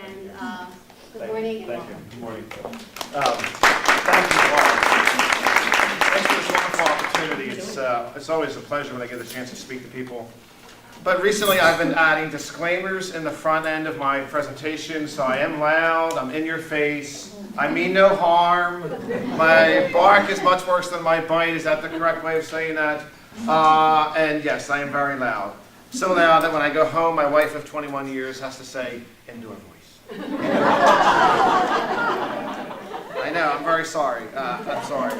and good morning. Thank you. Good morning. Thank you all. Thanks for this wonderful opportunity. It's always a pleasure when I get a chance to speak to people. But recently I've been adding disclaimers in the front end of my presentation, so I am loud, I'm in your face, I mean no harm, my bark is much worse than my bite. Is that the correct way of saying that? And yes, I am very loud. So loud that when I go home, my wife of 21 years has to say, indoor voice. I know, I'm very sorry. I'm sorry.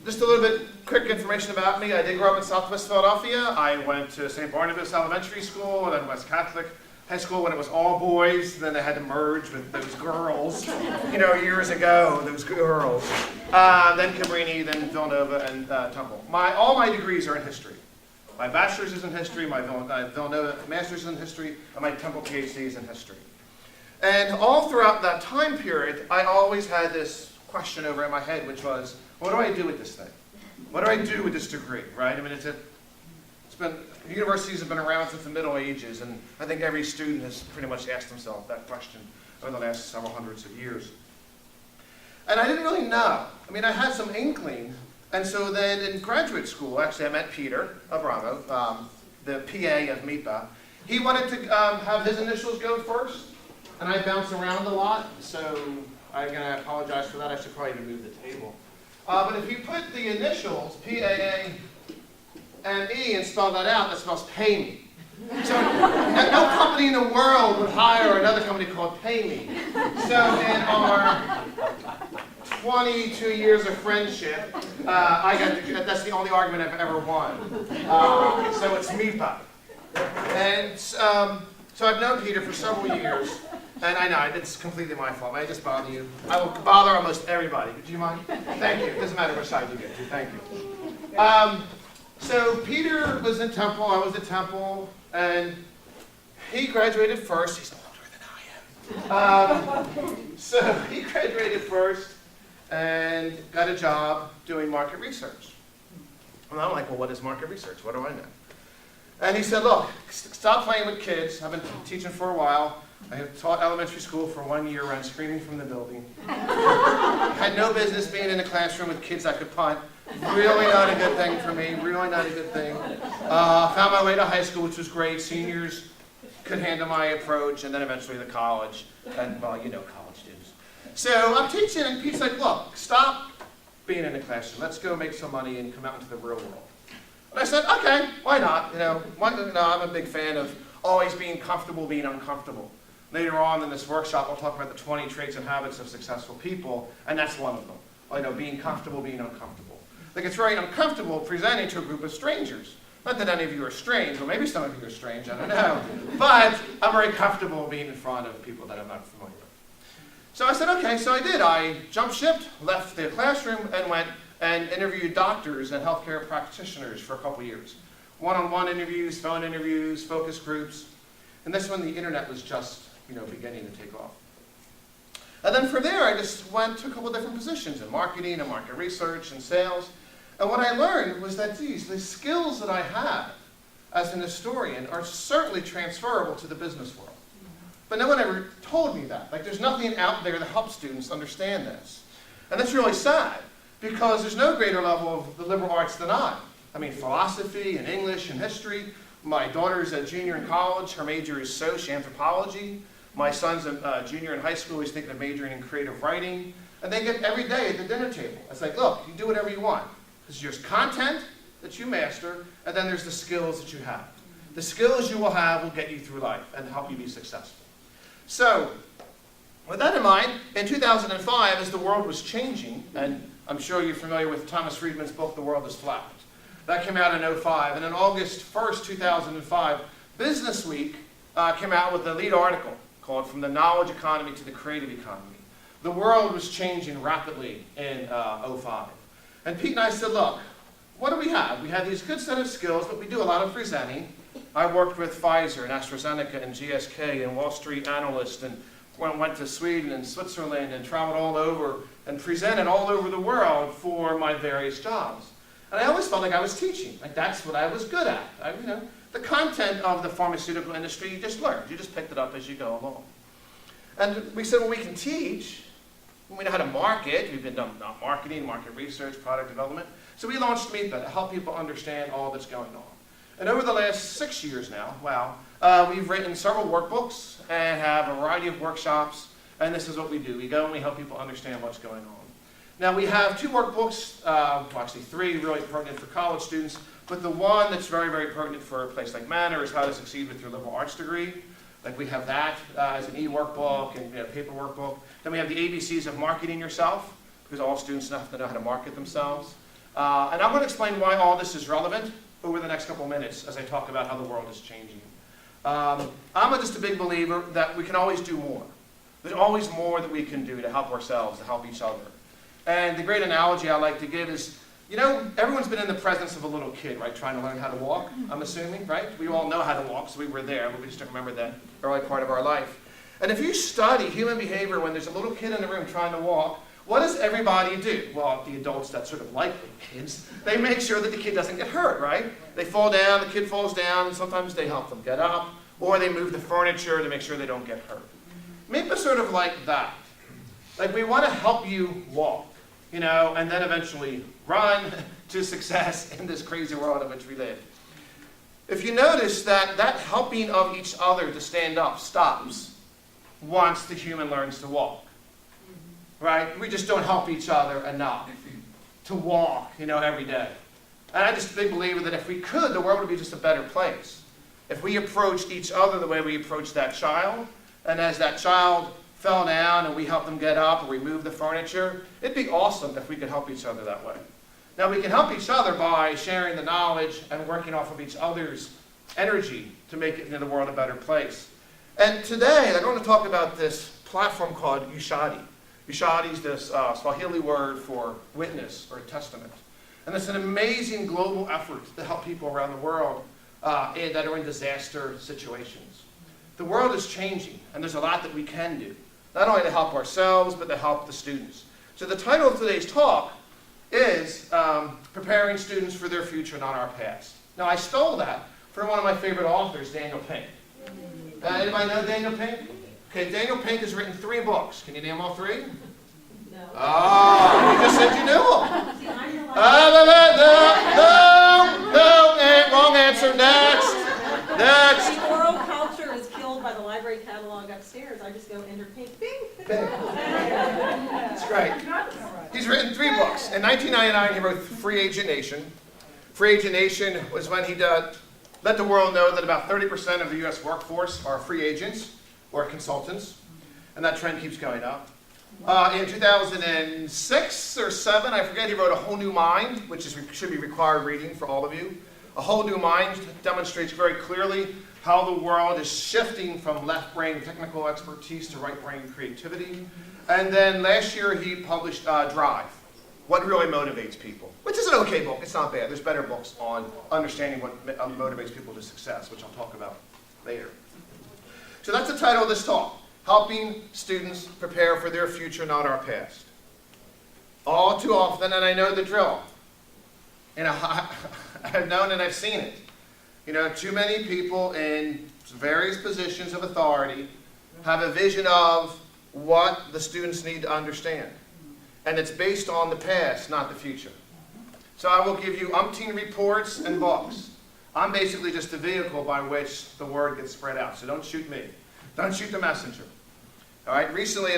Just a little bit quick information about me. I did grow up in Southwest Philadelphia. I went to St. Barnabas Elementary School and then West Catholic High School when it was all boys. Then they had to merge with those girls, years ago, those girls. Then Cabrini, then Villanova, and Temple. All my degrees are in history. My bachelor's is in history, my Villanova master's is in history, and my Temple PhD is in history. And all throughout that time period, I always had this question over in my head, which was, what do I do with this thing? What do I do with this degree, right? I mean, universities have been around since the Middle Ages, and I think every student has pretty much asked themselves that question over the last several hundreds of years. And I didn't really know. I mean, I had some inkling, and so then in graduate school, actually I met Peter Abramo, the PA of Meapa. He wanted to have his initials go first, and I bounce around a lot, so I'm going to apologize for that. I should probably remove the table. But if you put the initials, P-A-A-M-E, and spell that out, that spells pay me. So no company in the world would hire another company called Pay Me. So in our 22 years of friendship, that's the only argument I've ever won. So it's Meapa. And so I've known Peter for several years. And I know, it's completely my fault. May I just bother you? I will bother almost everybody. Do you mind? Thank you. It doesn't matter which side you get to. Thank you. So Peter was in Temple. I was at Temple. And he graduated first. He's older than I am. So he graduated first and got a job doing market research. And I'm like, well, what is market research? What do I know? And he said, look, stop playing with kids. I've been teaching for a while. I have taught elementary school for 1 year, ran screaming from the building. Had no business being in a classroom with kids I could punt. Really not a good thing for me, really not a good thing. Found my way to high school, which was great. Seniors could handle my approach, and then eventually the college. And, well, college students. So I'm teaching, and Pete's like, look, stop being in the classroom. Let's go make some money and come out into the real world. And I said, okay, why not? I'm a big fan of always being comfortable, being uncomfortable. Later on in this workshop, I'll talk about the 20 traits and habits of successful people, and that's one of them. Being comfortable, being uncomfortable. Like, it's very uncomfortable presenting to a group of strangers. Not that any of you are strange, or maybe some of you are strange, I don't know. But I'm very comfortable being in front of people that I'm not familiar with. So I said, okay, so I did. I jumped ship, left the classroom, and went and interviewed doctors and healthcare practitioners for a couple years. One-on-one interviews, phone interviews, focus groups. And that's when the internet was just beginning to take off. And then from there, I just went to a couple of different positions in marketing and market research and sales. And what I learned was that the skills that I have as an historian are certainly transferable to the business world. But no one ever told me that. Like, there's nothing out there to help students understand this. And that's really sad, because there's no greater level of the liberal arts than I. I mean, philosophy and English and history. My daughter's a junior in college. Her major is anthropology. My son's a junior in high school. He's thinking of majoring in creative writing. And they get every day at the dinner table. It's like, look, you do whatever you want. Because there's content that you master, and then there's the skills that you have. The skills you will have will get you through life and help you be successful. So, with that in mind, in 2005, as the world was changing, and I'm sure you're familiar with Thomas Friedman's book, The World is Flat. That came out in 2005. And on August 1st, 2005, Business Week came out with a lead article called From the Knowledge Economy to the Creative Economy. The world was changing rapidly in 2005. And Pete and I said, look, what do we have? We have these good set of skills, but we do a lot of presenting. I worked with Pfizer and AstraZeneca and GSK and Wall Street analysts, and went to Sweden and Switzerland and traveled all over and presented all over the world for my various jobs. And I always felt like I was teaching. Like, that's what I was good at. The content of the pharmaceutical industry, you just learned. You just picked it up as you go along. And we said, well, we can teach. We know how to market. We've been done marketing, market research, product development. So we launched Meapa to help people understand all that's going on. And over the last 6 years now, we've written several workbooks and have a variety of workshops. And this is what we do. We go and we help people understand what's going on. Now we have 2 workbooks, actually 3 really pertinent for college students. But the one that's very, very pertinent for a place like Manor is how to succeed with your liberal arts degree. Like we have that as an e-workbook and paper workbook. Then we have the ABCs of marketing yourself, because all students have to know how to market themselves. And I'm going to explain why all this is relevant over the next couple of minutes as I talk about how the world is changing. I'm just a big believer that we can always do more. There's always more that we can do to help ourselves, to help each other. And the great analogy I like to give is, you know, everyone's been in the presence of a little kid, right, trying to learn how to walk, I'm assuming, right? We all know how to walk, so we were there, but we just don't remember that early part of our life. And if you study human behavior when there's a little kid in the room trying to walk, what does everybody do? Well, the adults that sort of like the kids, they make sure that the kid doesn't get hurt, right? They fall down, the kid falls down, and sometimes they help them get up, or they move the furniture to make sure they don't get hurt. Meepa's sort of like that. Like, we want to help you walk, you know, and then eventually run to success in this crazy world in which we live. If you notice that helping of each other to stand up stops once the human learns to walk, right? We just don't help each other enough to walk, you know, every day. And I'm just a big believer that if we could, the world would be just a better place. If we approached each other the way we approached that child, and as that child fell down and we helped them get up or we moved the furniture, it'd be awesome if we could help each other that way. Now, we can help each other by sharing the knowledge and working off of each other's energy to make it, you know, the world a better place. And today, I'm going to talk about this platform called Ushadi. Ushadi is this Swahili word for witness or testament. And it's an amazing global effort to help people around the world that are in disaster situations. The world is changing, and there's a lot that we can do, not only to help ourselves, but to help the students. So the title of today's talk is Preparing Students for Their Future, Not Our Past. Now, I stole that from one of my favorite authors, Daniel Pink. Anybody know Daniel Pink? Okay, Daniel Pink has written 3 books. Can you name all 3? No. Oh, you just said you knew them. See, I'm the No, wrong answer. Next. The oral culture is killed by the library catalog upstairs. I just go enter Pink. Bing. That's great. He's written 3 books. In 1999, he wrote Free Agent Nation. Free Agent Nation was when he let the world know that about 30% of the U.S. workforce are free agents or consultants, and that trend keeps going up. In 2006 or 7, I forget, he wrote A Whole New Mind, which should be required reading for all of you. A Whole New Mind demonstrates very clearly how the world is shifting from left-brain technical expertise to right-brain creativity. And then last year he published Drive, What Really Motivates People, which is an okay book. It's not bad. There's better books on understanding what motivates people to success, which I'll talk about later. So that's the title of this talk, Helping Students Prepare for Their Future, Not Our Past. All too often, and I know the drill, and I've known and I've seen it, you know, too many people in various positions of authority have a vision of what the students need to understand. And it's based on the past, not the future. So I will give you umpteen reports and books. I'm basically just a vehicle by which the word gets spread out. So don't shoot me. Don't shoot the messenger. All right. Recently,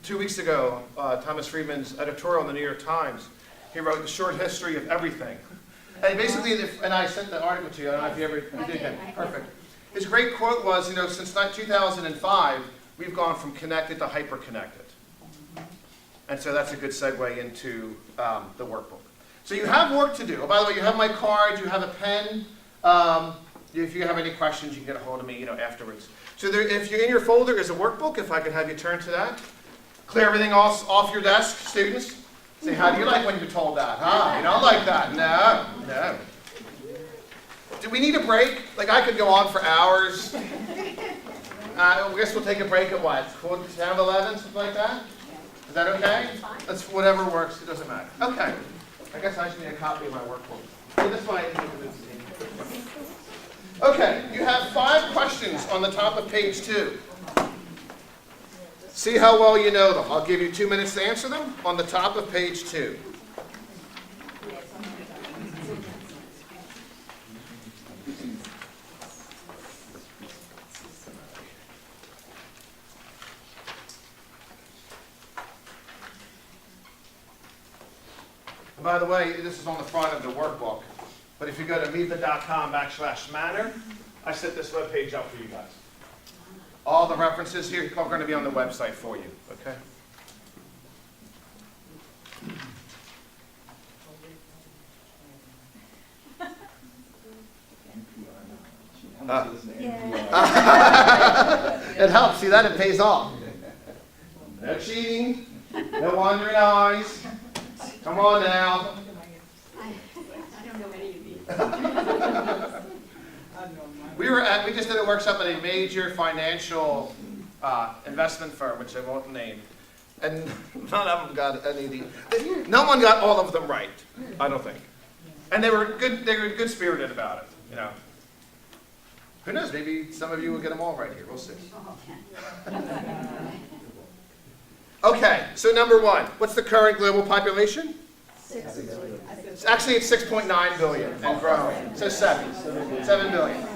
2 weeks ago, Thomas Friedman's editorial in the New York Times, he wrote The Short History of Everything. And basically, and I sent the article to you. I don't know if you did that. Perfect. His great quote was, you know, since 2005, we've gone from connected to hyper-connected. And so that's a good segue into the workbook. So you have work to do. Oh, by the way, you have my card, you have a pen. If you have any questions, you can get a hold of me, you know, afterwards. So if you're in your folder is a workbook, if I could have you turn to that. Clear everything off your desk, students. Say, how do you like when you're told that? Huh? You don't like that? No. Do we need a break? Like, I could go on for hours. I guess we'll take a break at what? 10, 11, something like that? Is that okay? That's whatever works. It doesn't matter. Okay. I guess I should need a copy of my workbook. So this one I need to Okay. You have 5 questions on the top of page 2. See how well you know them. I'll give you 2 minutes to answer them on the top of page 2. And by the way, this is on the front of the workbook. But if you go to meapa.com/manner, I set this webpage up for you guys. All the references here are going to be on the website for you, okay? It helps. See that? It pays off. No cheating. No wandering eyes. Come on now. I don't know any of these. We just did a workshop at a major financial investment firm, which I won't name, and none of them got any. No one got all of them right, I don't think. And they were good. They were good spirited about it, you know. Who knows? Maybe some of you will get them all right here. We'll see. Okay. So number 1, what's the current global population? 6 billion. Actually, it's 6.9 billion and growing. So 7 billion.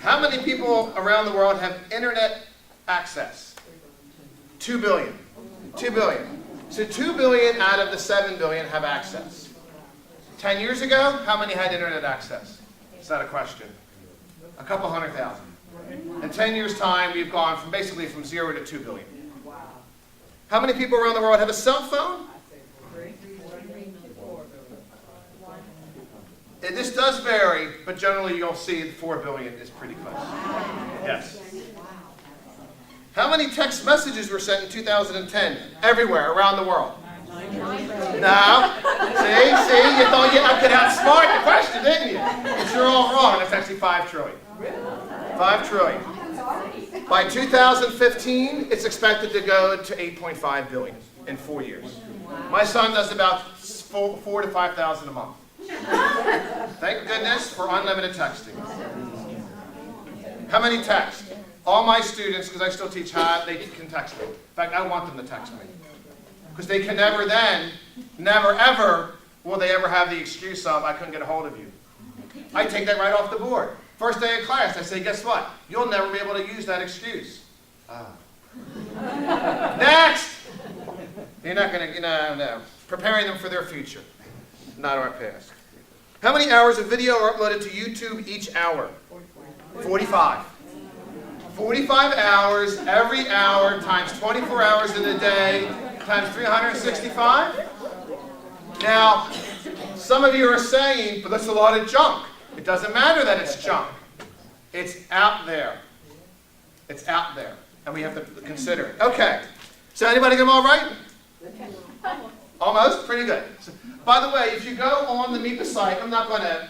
How many people around the world have internet access? 2 billion. 2 billion. So 2 billion out of the 7 billion have access. 10 years ago, how many had internet access? It's not a question. A couple 100,000. In 10 years' time, we've gone from basically from 0 to 2 billion. How many people around the world have a cell phone? This does vary, but generally you'll see 4 billion is pretty close. Yes. How many text messages were sent in 2010 everywhere around the world? No. See, you thought I could outsmart the question, didn't you? But you're all wrong. It's actually 5 trillion. 5 trillion. By 2015, it's expected to go to 8.5 billion in 4 years. My son does about 4 to 5,000 a month. Thank goodness for unlimited texting. How many text? All my students, because I still teach how they can text me. In fact, I want them to text me. Because they can never ever will they ever have the excuse of, I couldn't get a hold of you. I take that right off the board. First day of class, I say, guess what? You'll never be able to use that excuse. Next! You're not going to, no. Preparing them for their future, not our past. How many hours of video are uploaded to YouTube each hour? 45. 45 hours every hour times 24 hours in a day times 365. Now, some of you are saying, but that's a lot of junk. It doesn't matter that it's junk. It's out there. It's out there. And we have to consider it. Okay. So anybody get them all right? Almost? Pretty good. So, by the way, if you go on the Meapa site, I'm not going to,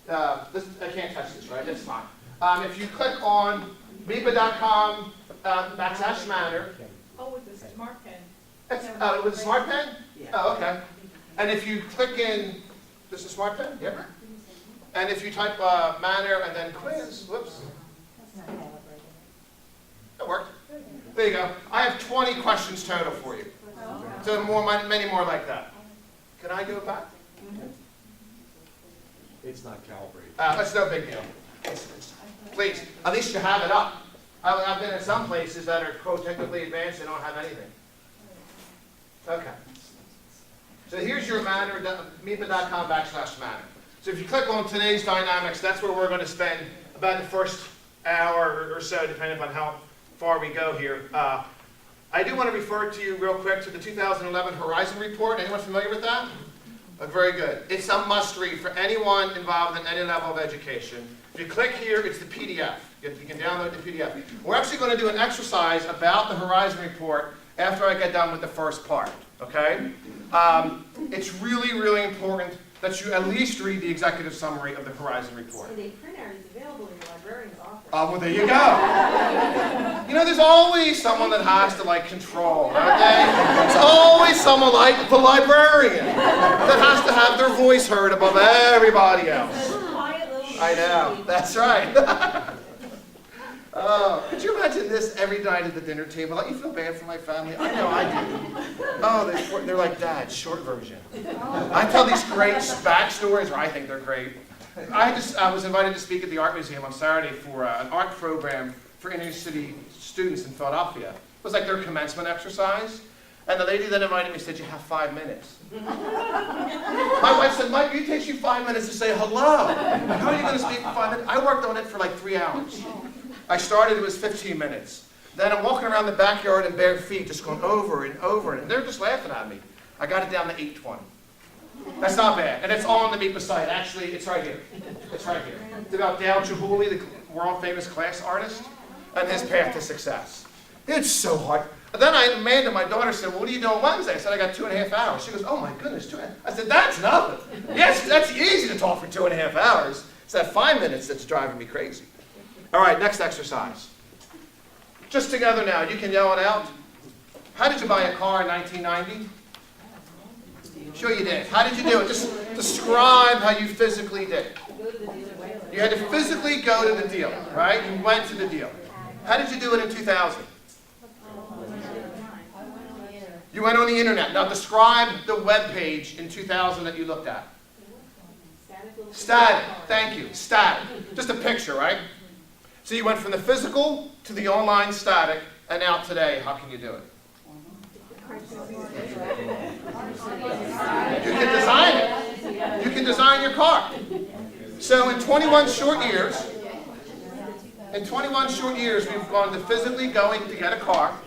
I can't touch this, right? That's fine. If you click on meapa.com /manner. Oh, with the smart pen. With a smart pen? Yeah. Oh, okay. And if you click in, this is a smart pen? Yep. And if you type manner and then quiz, whoops. It worked. There you go. I have 20 questions total for you. So many more like that. Can I go back? It's not calibrated. That's no big deal. Please, at least you have it up. I've been in some places that are, quote, technically advanced, they don't have anything. Okay. So here's your manner, meapa.com /manner. So if you click on today's dynamics, that's where we're going to spend about the first hour or so, depending on how far we go here. I do want to refer to you real quick to the 2011 Horizon Report. Anyone familiar with that? Very good. It's a must-read for anyone involved in any level of education. If you click here, it's the PDF. You can download the PDF. We're actually going to do an exercise about the Horizon Report after I get done with the first part. Okay? It's really, really important that you at least read the executive summary of the Horizon Report. And the printout is available in your librarian's office. Oh, well, there you go. You know, there's always someone that has to, like, control, okay? There's always someone like the librarian that has to have their voice heard above everybody else. Quiet little I know. That's right. Oh, could you imagine this every night at the dinner table? Don't you feel bad for my family? I know I do. Oh, they're like, Dad, short version. I tell these great backstories, or I think they're great. I was invited to speak at the Art Museum on Saturday for an art program for inner city students in Philadelphia. It was like their commencement exercise. And the lady that invited me said, you have 5 minutes. My wife said, Mike, it takes you 5 minutes to say hello. How are you going to speak for 5 minutes? I worked on it for like 3 hours. I started, it was 15 minutes. Then I'm walking around the backyard in bare feet, just going over and over, and they're just laughing at me. I got it down to 8:20. That's not bad. And it's all on the Meapa site. Actually, it's right here. It's right here. It's about Dale Chihuly, the world-famous glass artist, and his path to success. It's so hard. And then Amanda, my daughter, said, well, what do you do on Wednesday? I said, I got 2.5 hours. She goes, oh my goodness, 2.5 hours. I said, that's nothing. Yes, that's easy to talk for 2.5 hours. It's that 5 minutes that's driving me crazy. All right, next exercise. Just together now. You can yell it out. How did you buy a car in 1990? Sure you did. How did you do it? Just describe how you physically did. You had to physically go to the dealer, right? You went to the dealer. How did you do it in 2000? You went on the internet. Now describe the web page in 2000 that you looked at. Static. Thank you. Static. Just a picture, right? So you went from the physical to the online static, and now today, how can you do it? You can design it. You can design your car. So in 21 short years, we've gone to physically going to get a car,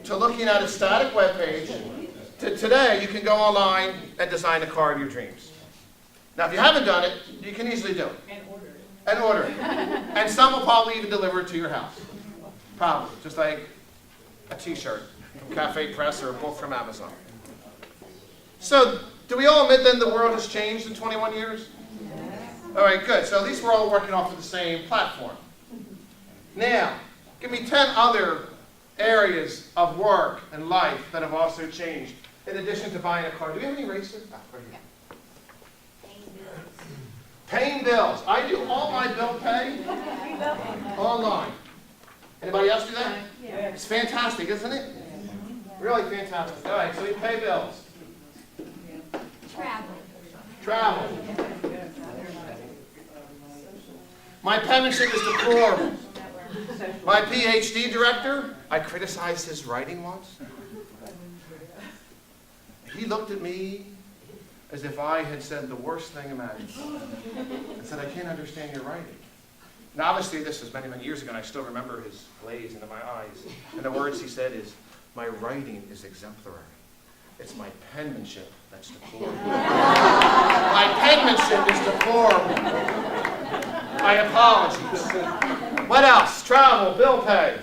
to looking at a static web page, to today you can go online and design the car of your dreams. Now if you haven't done it, you can easily do it. And order it. And some will probably even deliver it to your house. Probably. Just like a t-shirt from Cafe Press or a book from Amazon. So, do we all admit then the world has changed in 21 years? All right, good. So at least we're all working off of the same platform. Now, give me 10 other areas of work and life that have also changed, in addition to buying a car. Do we have any erasers? Ah, right here. Paying bills. I do all my bill pay online. Anybody else do that? It's fantastic, isn't it? Really fantastic. All right, so we pay bills. Travel. My penmanship is deplorable. My PhD director, I criticized his writing once. He looked at me as if I had said the worst thing imaginable. And said, I can't understand your writing. Now obviously this was many, many years ago, and I still remember his glaze into my eyes. And the words he said is, my writing is exemplary. It's my penmanship that's deplorable. My penmanship is deplorable. My apologies. What else? Travel, bill pay.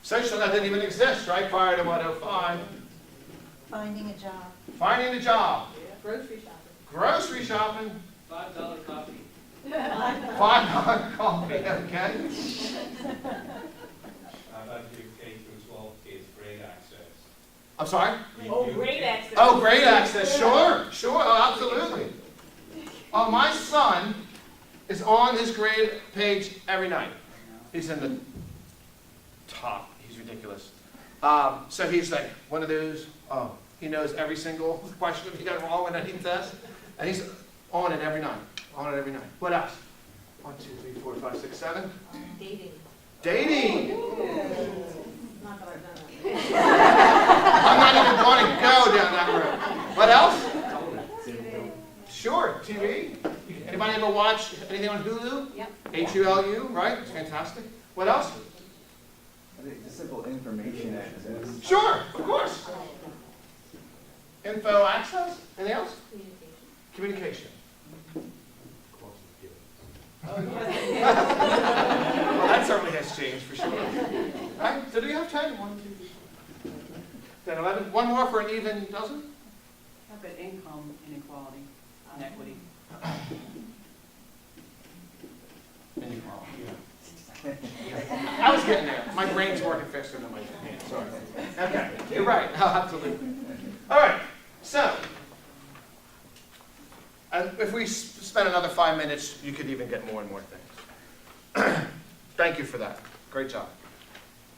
Social network didn't even exist, right? Prior to 105. Finding a job. Finding a job. Grocery shopping. Grocery shopping. $5 coffee. $5 coffee, okay. How about your K through 12 kids, grade access? I'm sorry? Oh, great access. Oh, great access, sure, oh, absolutely. Oh, my son is on his grade page every night. He's in the top, he's ridiculous. So he's like one of those, he knows every single question he got wrong in any test, and he's on it every night, What else? 1, 2, 3, 4, 5, 6, 7. Dating. Dating. Not that I've done that. I'm not even going to go down that road. What else? Sure, TV. Anybody ever watch anything on Hulu? Yep. H-U-L-U, right? It's fantastic. What else? I think just simple information access. Sure, of course. Info access. Anything else? Communication. Well, that certainly has changed for sure. Right? So do you have 10? 1, 2, 3, 10, 11. One more for an even dozen? How about income inequality, inequity? I was getting there. My brain's working faster than my hand. Sorry. Okay, you're right. Absolutely. All right. So, if we spend another 5 minutes, you could even get more and more things. Thank you for that. Great job.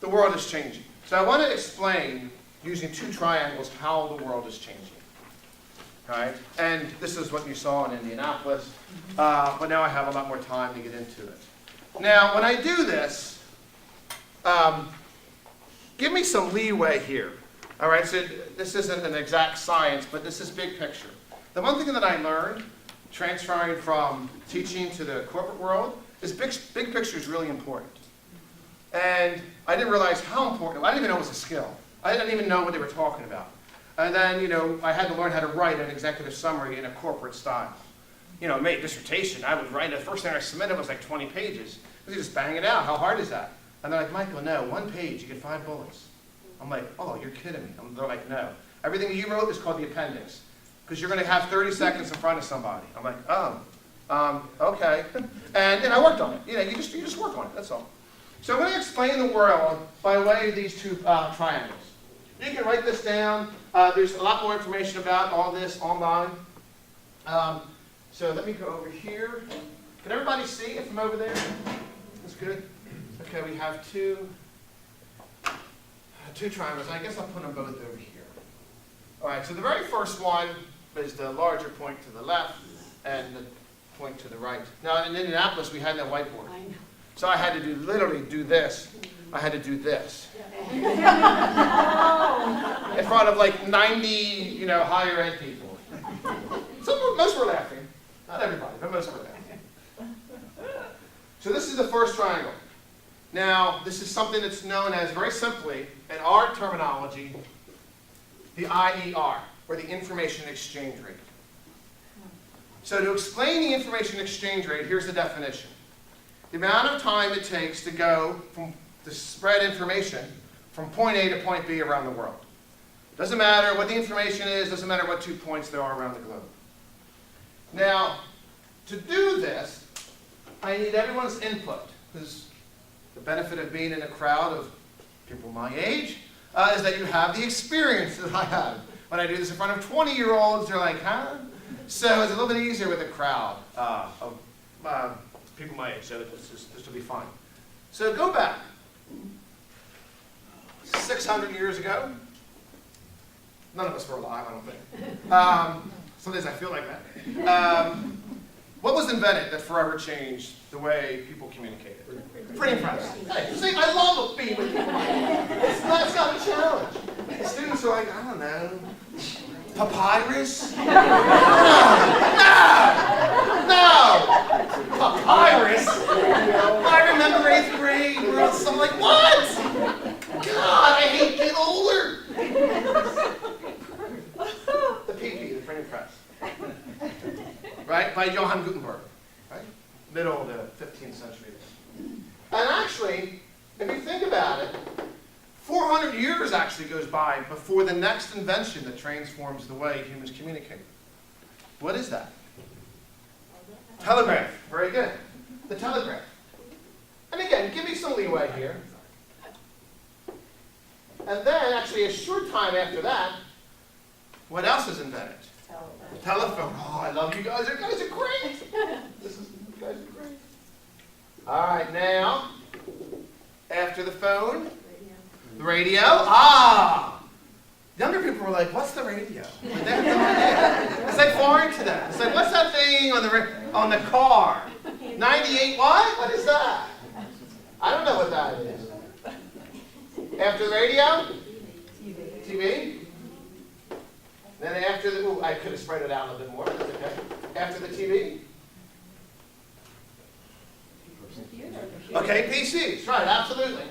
The world is changing. So I want to explain, using two triangles, how the world is changing. All right? And this is what you saw in Indianapolis, but now I have a lot more time to get into it. Now, when I do this, give me some leeway here. All right, so this isn't an exact science, but this is big picture. The one thing that I learned transferring from teaching to the corporate world is big picture is really important. And I didn't realize how important. I didn't even know it was a skill. I didn't even know what they were talking about. And then, I had to learn how to write an executive summary in a corporate style. Made a dissertation. I would write it. The first thing I submitted was like 20 pages. You just bang it out. How hard is that? And they're like, Michael, no, 1 page, you get 5 bullets. I'm like, oh, you're kidding me. They're like, no. Everything you wrote is called the appendix, because you're going to have 30 seconds in front of somebody. I'm like, okay. And I worked on it. You just work on it. That's all. So I'm going to explain the world by way of these two triangles. You can write this down. There's a lot more information about all this online. So let me go over here. Can everybody see if I'm over there? That's good. Okay, we have two triangles. I guess I'll put them both over here. All right, so the very first one is the larger point to the left and the point to the right. Now, in Indianapolis, we had no whiteboard. I know. So I had to literally do this. I had to do this. In front of like 90, higher ed people. Most were laughing. Not everybody, but most were laughing. So this is the first triangle. Now, this is something that's known as, very simply, in our terminology, the IER, or the information exchange rate. So to explain the information exchange rate, here's the definition. The amount of time it takes to spread information from point A to point B around the world. Doesn't matter what the information is, doesn't matter what 2 points there are around the globe. Now, to do this, I need everyone's input, because the benefit of being in a crowd of people my age is that you have the experience that I have. When I do this in front of 20-year-olds, they're like, huh? So it's a little bit easier with a crowd of people my age, so this will be fine. So go back 600 years ago. None of us were alive, I don't think. Some days I feel like that. What was invented that forever changed the way people communicated? Printing press. Hey, see, I love being with people. It's not a challenge. The students are like, I don't know. Papyrus? No! Papyrus? I remember 8th grade, I'm like, what? God, I hate getting older. The PP, the printing press. Right? By Johann Gutenberg. Right? Middle of the 15th century. And actually, if you think about it, 400 years actually goes by before the next invention that transforms the way humans communicate. What is that? Telegraph. Very good. The telegraph. And again, give me some leeway here. And then, actually, a short time after that, what else is invented? Telephone. Oh, I love you guys. You guys are great. You guys are great. All right, now, after the phone, the radio. Younger people were like, what's the radio? Like, they have no idea. It's like foreign to them. It's like, what's that thing on the car? 98 what? What is that? I don't know what that is. After the radio? TV. Then after the, I could have spread it out a little bit more. That's okay. After the TV? Okay, PCs. Right, absolutely.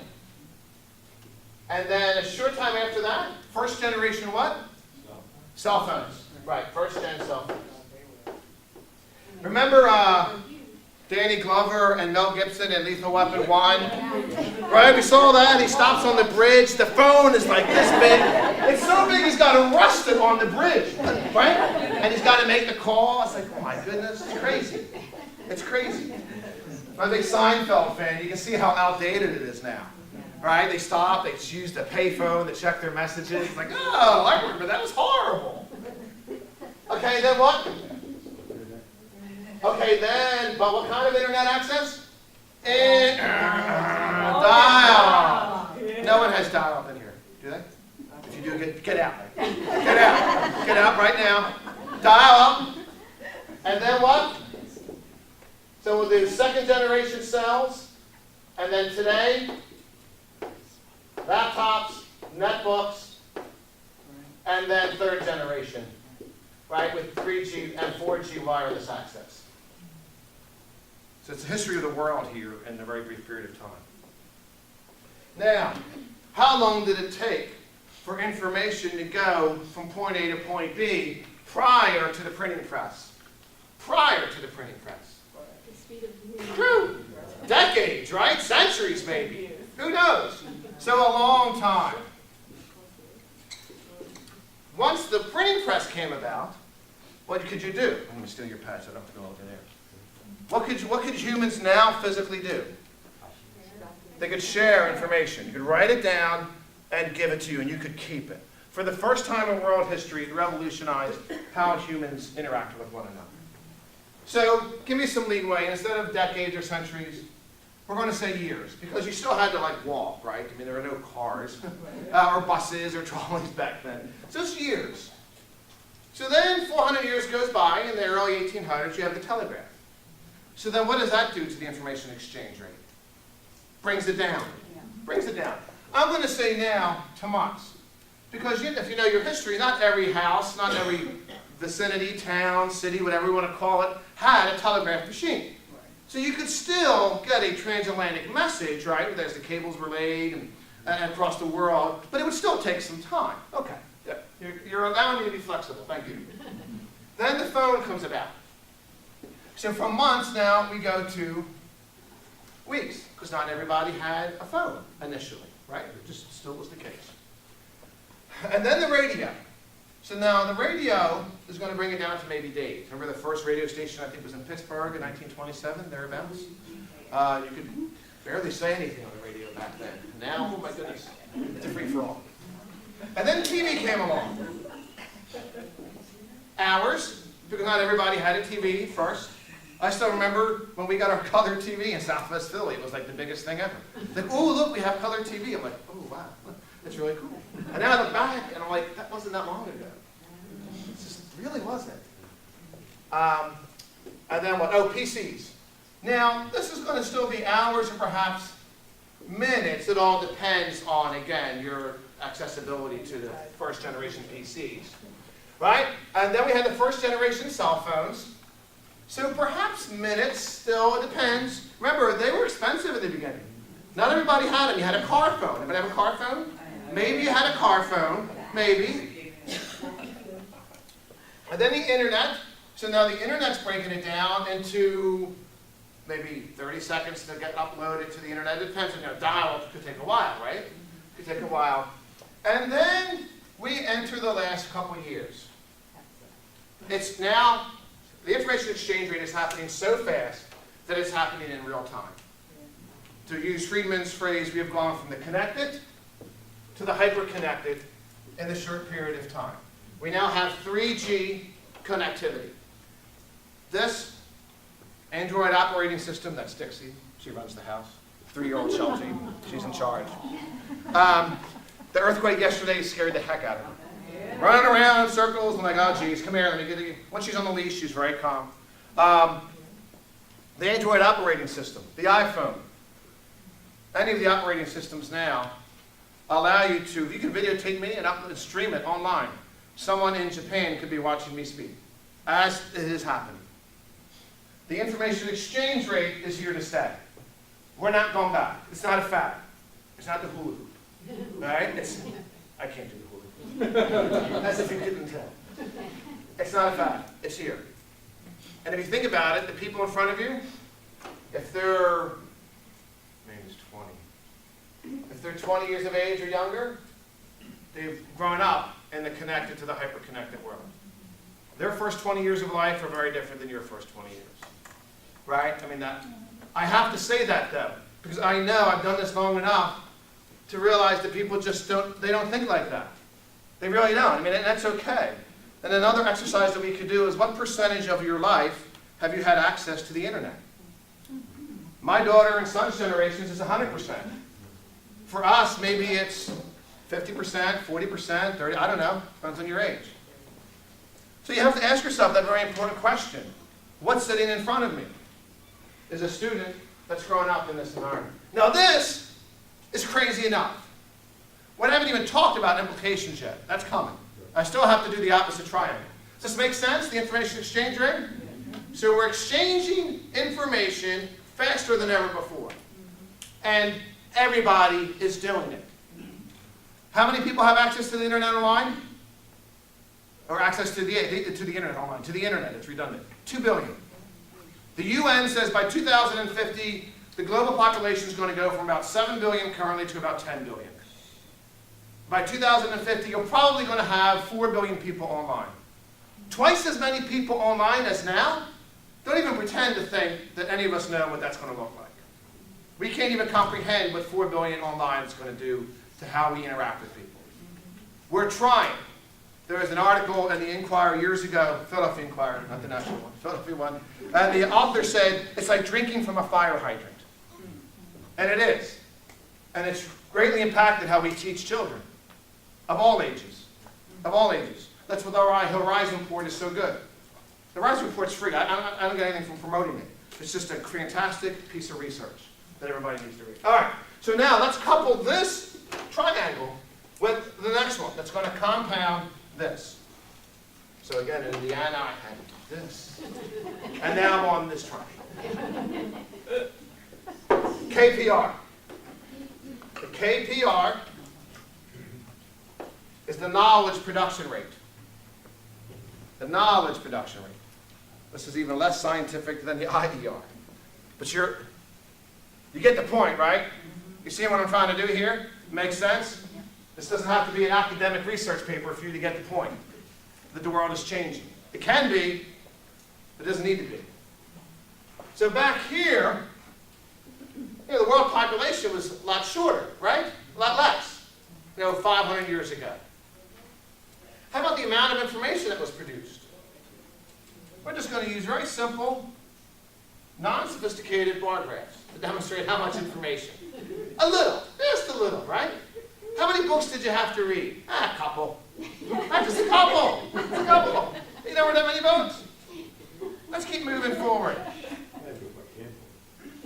And then a short time after that, first generation what? Cell phones. Right, first gen cell phones. Remember Danny Glover and Mel Gibson in Lethal Weapon 1? Right, we saw that. He stops on the bridge. The phone is like this big. It's so big he's got to rust it on the bridge. Right? And he's got to make the call. It's like, oh my goodness, it's crazy. It's crazy. I'm a big Seinfeld fan. You can see how outdated it is now. Right? They stop, they use the payphone to check their messages. It's like, oh, I remember that was horrible. Okay, then what? Okay, then, but what kind of internet access? Dial-up. No one has dial-up in here, do they? If you do, get out. Get out. Get out right now. Dial-up. And then what? So we'll do second generation cells. And then today, laptops, netbooks, and then third generation, right, with 3G and 4G wireless access. So it's the history of the world here in a very brief period of time. Now, how long did it take for information to go from point A to point B prior to the printing press? Prior to the printing press. The speed of Whew. Decades, right? Centuries maybe. Who knows? So a long time. Once the printing press came about, what could you do? I'm going to steal your pad so I don't have to go over there. What could humans now physically do? They could share information. You could write it down and give it to you, and you could keep it. For the first time in world history, it revolutionized how humans interacted with one another. So give me some leeway. Instead of decades or centuries, we're going to say years, because you still had to walk, right? I mean, there were no cars or buses or trolleys back then. So it's years. So then 400 years goes by, in the early 1800s, you have the telegraph. So then what does that do to the information exchange rate? Brings it down. Brings it down. I'm going to say now to months. Because if you know your history, not every house, not every vicinity, town, city, whatever you want to call it, had a telegraph machine. So you could still get a transatlantic message, right, as the cables were laid and across the world, but it would still take some time. Okay, yeah. You're allowing me to be flexible, thank you. Then the phone comes about. So from months now, we go to weeks, because not everybody had a phone initially, right? It just still was the case. And then the radio. So now the radio is going to bring it down to maybe days. Remember the first radio station, I think, was in Pittsburgh in 1927, thereabouts? You could barely say anything on the radio back then. Now, oh my goodness, it's a free-for-all. And then TV came along. Hours, because not everybody had a TV first. I still remember when we got our color TV in Southwest Philly. It was like the biggest thing ever. Like, oh, look, we have color TV. I'm like, oh, wow, that's really cool. And now I look back, and I'm like, that wasn't that long ago. It just really wasn't. And then what? Oh, PCs. Now, this is going to still be hours or perhaps minutes. It all depends on, again, your accessibility to the first generation PCs. Right? And then we had the first generation cell phones. So perhaps minutes still, it depends. Remember, they were expensive at the beginning. Not everybody had them. You had a car phone. Anybody have a car phone? Maybe you had a car phone. Maybe. And then the internet. So now the internet's breaking it down into maybe 30 seconds to get uploaded to the internet. It depends on, dial-up could take a while, right? Could take a while. And then we enter the last couple years. It's now, the information exchange rate is happening so fast that it's happening in real time. To use Friedman's phrase, we have gone from the connected to the hyper-connected in this short period of time. We now have 3G connectivity. This Android operating system, that's Dixie, she runs the house. 3-year-old Chelsea, she's in charge. The earthquake yesterday scared the heck out of her. Running around in circles, I'm like, oh geez, come here, let me get you. Once she's on the leash, she's very calm. The Android operating system, the iPhone, any of the operating systems now allow you to, you can videotape me and upload and stream it online. Someone in Japan could be watching me speak, as it is happening. The information exchange rate is here to stay. We're not going back. It's not a fad. It's not the hula hoop. Right? I can't do the hula hoop. As if you couldn't tell. It's not a fad. It's here. And if you think about it, the people in front of you, if they're, maybe it's 20. If they're 20 years of age or younger, they've grown up in the connected to the hyper-connected world. Their first 20 years of life are very different than your first 20 years. Right? I mean, I have to say that, though, because I know I've done this long enough to realize that people just don't think like that. They really don't. I mean, and that's okay. And another exercise that we could do is, what percentage of your life have you had access to the internet? My daughter and son's generations is 100%. For us, maybe it's 50%, 40%, 30%, I don't know, depends on your age. So you have to ask yourself that very important question. What's sitting in front of me? Is a student that's growing up in this environment. Now this is crazy enough. We haven't even talked about implications yet. That's coming. I still have to do the opposite triangle. Does this make sense, the information exchange rate? So we're exchanging information faster than ever before. And everybody is doing it. How many people have access to the internet online? Or access to the internet online? To the internet, it's redundant. 2 billion. The UN says by 2050, the global population is going to go from about 7 billion currently to about 10 billion. By 2050, you're probably going to have 4 billion people online. Twice as many people online as now. Don't even pretend to think that any of us know what that's going to look like. We can't even comprehend what 4 billion online is going to do to how we interact with people. We're trying. There was an article in the Inquirer years ago, Philadelphia Inquirer, not the national one, Philadelphia one, and the author said, it's like drinking from a fire hydrant. And it is. And it's greatly impacted how we teach children, of all ages, of all ages. That's what our Horizon Report is so good. The Horizon Report's free. I don't get anything from promoting it. It's just a fantastic piece of research that everybody needs to read. All right, so now let's couple this triangle with the next one that's going to compound this. So again, in Indiana, I had this. And now I'm on this triangle. KPR. The KPR is the knowledge production rate. The knowledge production rate. This is even less scientific than the IER. But you get the point, right? You see what I'm trying to do here? Makes sense? This doesn't have to be an academic research paper for you to get the point that the world is changing. It can be, but it doesn't need to be. So back here, the world population was a lot shorter, right? A lot less, 500 years ago. How about the amount of information that was produced? We're just going to use very simple, non-sophisticated bar graphs to demonstrate how much information. A little, just a little, right? How many books did you have to read? A couple. Just a couple. Just a couple. You never that many books. Let's keep moving forward.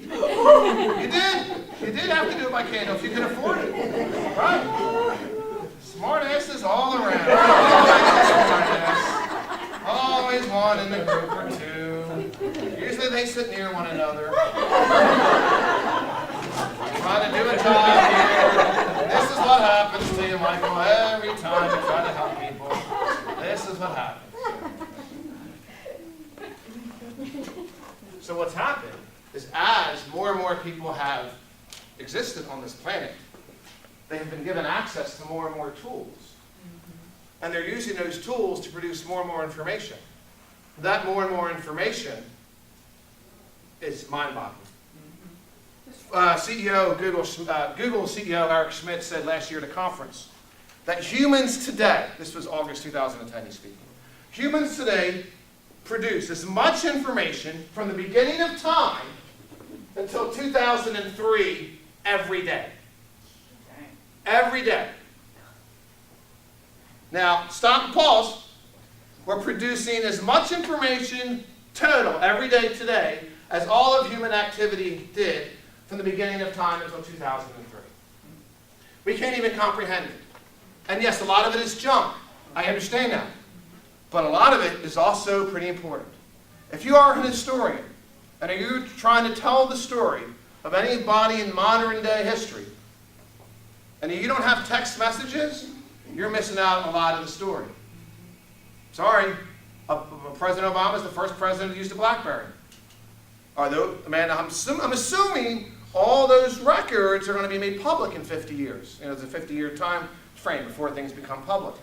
You did. You did have to do it by candle if you could afford it. Right? Smart asses all around. Always one in the group or two. Usually they sit near one another. Trying to do a job here. This is what happens to you, Michael, every time you try to help people. This is what happens. So what's happened is as more and more people have existed on this planet, they have been given access to more and more tools. And they're using those tools to produce more and more information. That more and more information is mind-boggling. Google CEO Eric Schmidt said last year at a conference that humans today, this was August 2010 he's speaking, humans today produce as much information from the beginning of time until 2003 every day. Every day. Now, stop and pause. We're producing as much information total every day today as all of human activity did from the beginning of time until 2003. We can't even comprehend it. And yes, a lot of it is junk. I understand that. But a lot of it is also pretty important. If you are an historian, and you're trying to tell the story of anybody in modern day history, and you don't have text messages, you're missing out on a lot of the story. Sorry, President Obama is the first president to use the BlackBerry. I'm assuming all those records are going to be made public in 50 years. It's a 50-year time frame before things become public.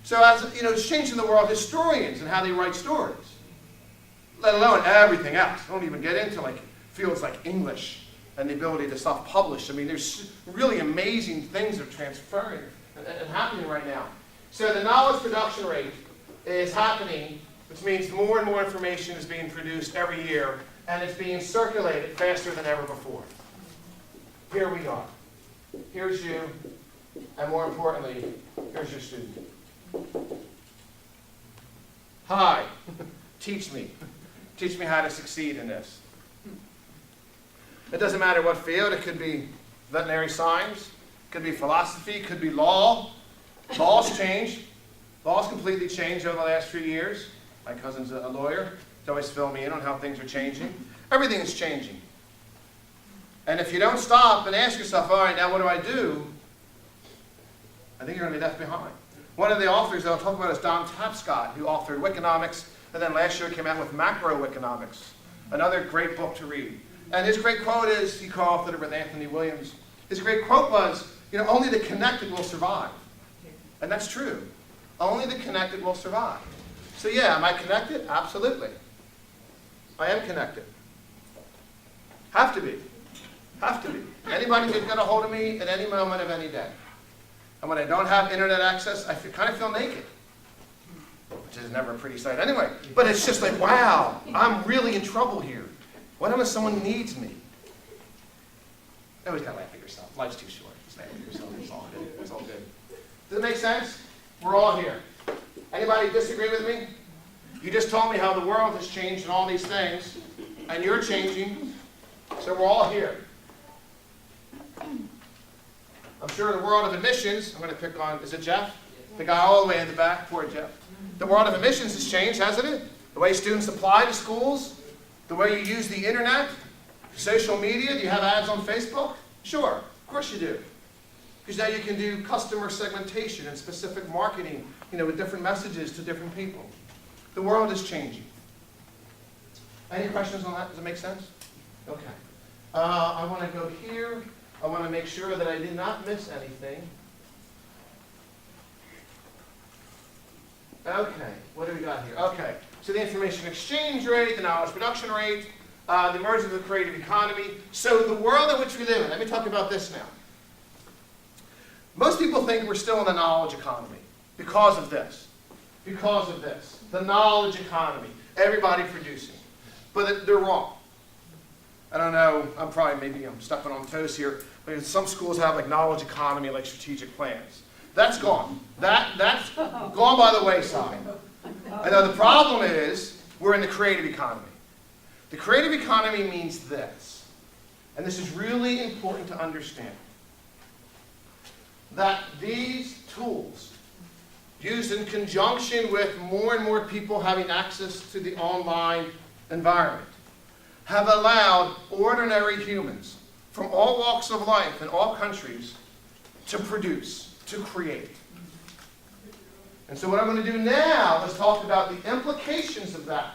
So as it's changing the world, historians and how they write stories, let alone everything else. Don't even get into fields like English and the ability to self-publish. I mean, there's really amazing things that are transferring and happening right now. So the knowledge production rate is happening, which means more and more information is being produced every year, and it's being circulated faster than ever before. Here we are. here's you, and more importantly, here's your student. Hi, teach me. Teach me how to succeed in this. It doesn't matter what field. It could be veterinary science, could be philosophy, could be law. Laws change. Laws completely changed over the last few years. My cousin's a lawyer. He's always filling me in on how things are changing. Everything is changing. And if you don't stop and ask yourself, all right, now what do I do? I think you're going to be left behind. One of the authors that I'll talk about is Don Tapscott, who authored Wiconomics, and then last year came out with Macroeconomics, another great book to read. And his great quote is, he co-authored it with Anthony Williams, his great quote was, only the connected will survive. And that's true. Only the connected will survive. So yeah, am I connected? Absolutely. I am connected. Have to be. Have to be. Anybody can get a hold of me at any moment of any day. And when I don't have internet access, I kind of feel naked. Which is never a pretty sight anyway. But it's just like, wow, I'm really in trouble here. What if someone needs me? You always gotta laugh at yourself. Life's too short. Just laugh at yourself. It's all good. It's all good. Does it make sense? We're all here. Anybody disagree with me? You just told me how the world has changed and all these things, and you're changing, so we're all here. I'm sure the world of admissions, I'm going to pick on, is it Jeff? The guy all the way in the back, poor Jeff. The world of admissions has changed, hasn't it? The way students apply to schools, the way you use the internet, social media. Do you have ads on Facebook? Sure, of course you do. Because now you can do customer segmentation and specific marketing, with different messages to different people. The world is changing. Any questions on that? Does it make sense? Okay. I want to go here. I want to make sure that I did not miss anything. Okay, what do we got here? Okay, so the information exchange rate, the knowledge production rate, the emergence of the creative economy. So the world in which we live in, let me talk about this now. Most people think we're still in the knowledge economy because of this. Because of this. The knowledge economy. Everybody producing. But they're wrong. I don't know, I'm stepping on toes here, but some schools have like knowledge economy, like strategic plans. That's gone. That's gone by the wayside. I know the problem is we're in the creative economy. The creative economy means this, and this is really important to understand, that these tools, used in conjunction with more and more people having access to the online environment, have allowed ordinary humans from all walks of life in all countries to produce, to create. And so what I'm going to do now is talk about the implications of that.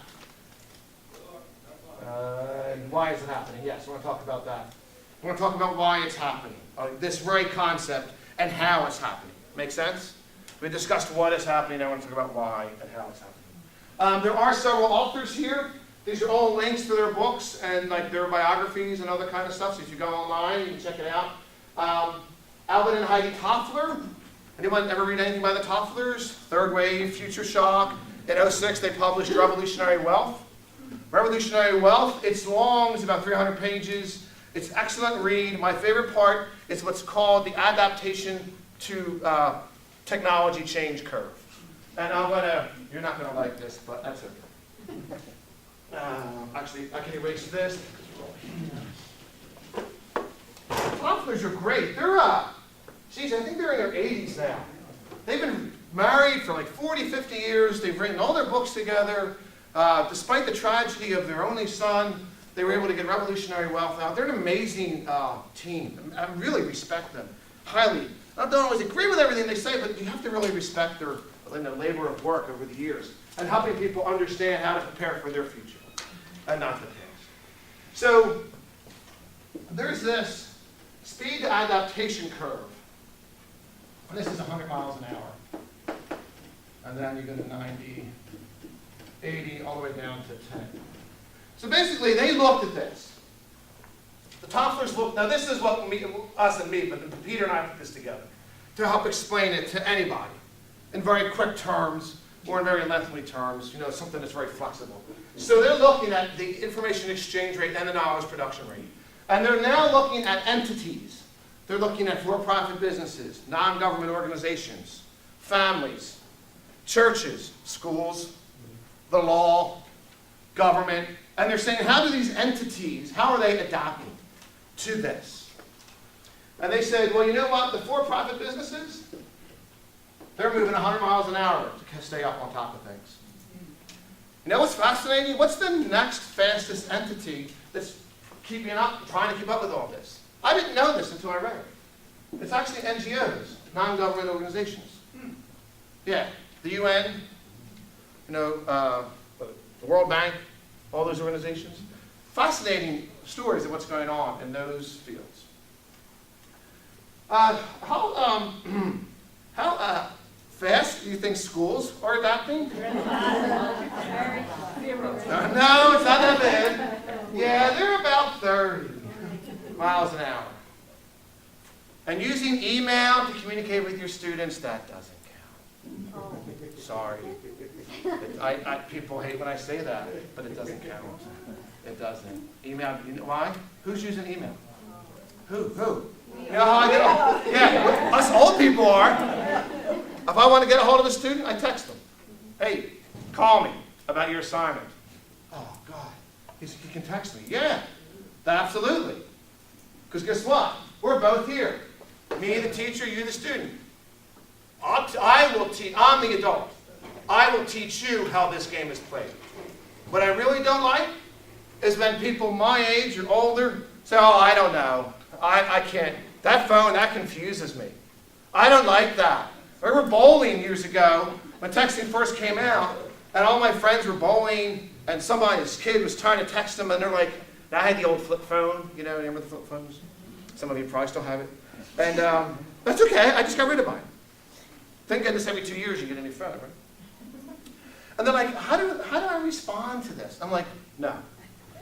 And why is it happening? Yes, I want to talk about that. I want to talk about why it's happening, this very concept, and how it's happening. Make sense? We discussed what is happening. I want to talk about why and how it's happening. There are several authors here. These are all links to their books and their biographies and other kind of stuff. So if you go online, you can check it out. Alvin and Heidi Toffler. Anyone ever read anything by the Tofflers? Third Wave, Future Shock. In 2006, they published Revolutionary Wealth. Revolutionary Wealth, it's long, it's about 300 pages. It's an excellent read. My favorite part is what's called the adaptation to technology change curve. And you're not going to like this, but that's okay. Actually, I can erase this. Tofflers are great. They're, I think they're in their 80s now. They've been married for like 40, 50 years. They've written all their books together. Despite the tragedy of their only son, they were able to get Revolutionary Wealth out. They're an amazing team. I really respect them highly. I don't always agree with everything they say, but you have to really respect their labor of work over the years and helping people understand how to prepare for their future and not the past. So there's this speed to adaptation curve. And this is 100 miles an hour. And then you go to 90, 80, all the way down to 10. So basically, they looked at this. The Tofflers looked, now this is what us and me, but Peter and I put this together to help explain it to anybody in very quick terms or in very lengthy terms, something that's very flexible. So they're looking at the information exchange rate and the knowledge production rate. And they're now looking at entities They're looking at for-profit businesses, non-government organizations, families, churches, schools, the law, government, and they're saying, how do these entities, how are they adapting to this? And they said, well, you know what? The for-profit businesses, they're moving 100 miles an hour to stay up on top of things. You know what's fascinating? What's the next fastest entity that's keeping up, trying to keep up with all this? I didn't know this until I read it. It's actually NGOs, non-government organizations. Yeah, the UN, the World Bank, all those organizations. Fascinating stories of what's going on in those fields. How fast do you think schools are adapting? No, it's not that bad. Yeah, they're about 30 miles an hour. And using email to communicate with your students, that doesn't count. Sorry. People hate when I say that, but it doesn't count. It doesn't. Email, you know why? Who's using email? Who? You know how I get a, yeah, us old people are. If I want to get a hold of a student, I text them. Hey, call me about your assignment. Oh, God. He can text me. Yeah, absolutely. Because guess what? We're both here. Me, the teacher, you, the student. I will teach. I'm the adult. I will teach you how this game is played. What I really don't like is when people my age or older say, oh, I don't know. I can't. That phone, that confuses me. I don't like that. I remember bowling years ago when texting first came out, and all my friends were bowling, and somebody's kid was trying to text them, and they're like, I had the old flip phone, you know, remember the flip phones? Some of you probably still have it. And that's okay, I just got rid of mine. Thank goodness every 2 years you get a new phone, right? And they're like, how do I respond to this? I'm like, no.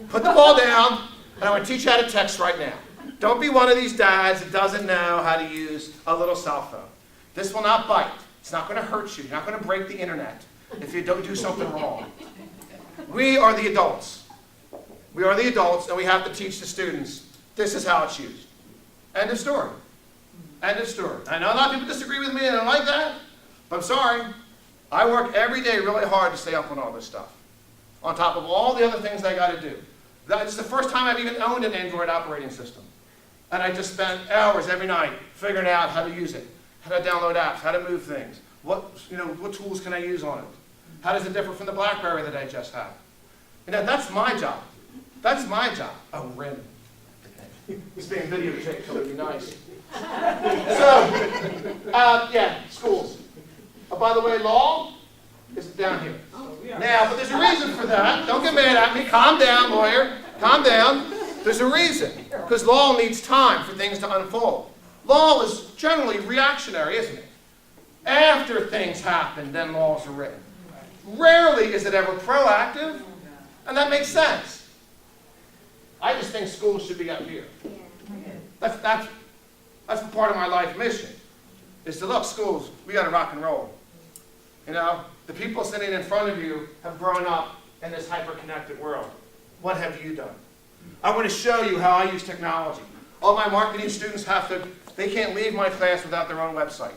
Put the ball down, and I'm going to teach you how to text right now. Don't be one of these dads that doesn't know how to use a little cell phone. This will not bite. It's not going to hurt you. You're not going to break the internet if you don't do something wrong. We are the adults. We are the adults, and we have to teach the students, this is how it's used. End of story. End of story. I know a lot of people disagree with me and don't like that, but I'm sorry. I work every day really hard to stay up on all this stuff, on top of all the other things I got to do. That's the first time I've even owned an Android operating system. And I just spent hours every night figuring out how to use it, how to download apps, how to move things, what tools can I use on it? How does it differ from the BlackBerry that I just had? That's my job. That's my job. Oh, Ren. It's being videotaped, so it would be nice. So, yeah, schools. By the way, law is down here. Now, but there's a reason for that. Don't get mad at me. Calm down, lawyer. Calm down. There's a reason. Because law needs time for things to unfold. Law is generally reactionary, isn't it? After things happen, then laws are written. Rarely is it ever proactive, and that makes sense. I just think schools should be up here. That's part of my life mission, is to look, schools, we got to rock and roll. The people sitting in front of you have grown up in this hyper-connected world. What have you done? I want to show you how I use technology. All my marketing students they can't leave my class without their own website.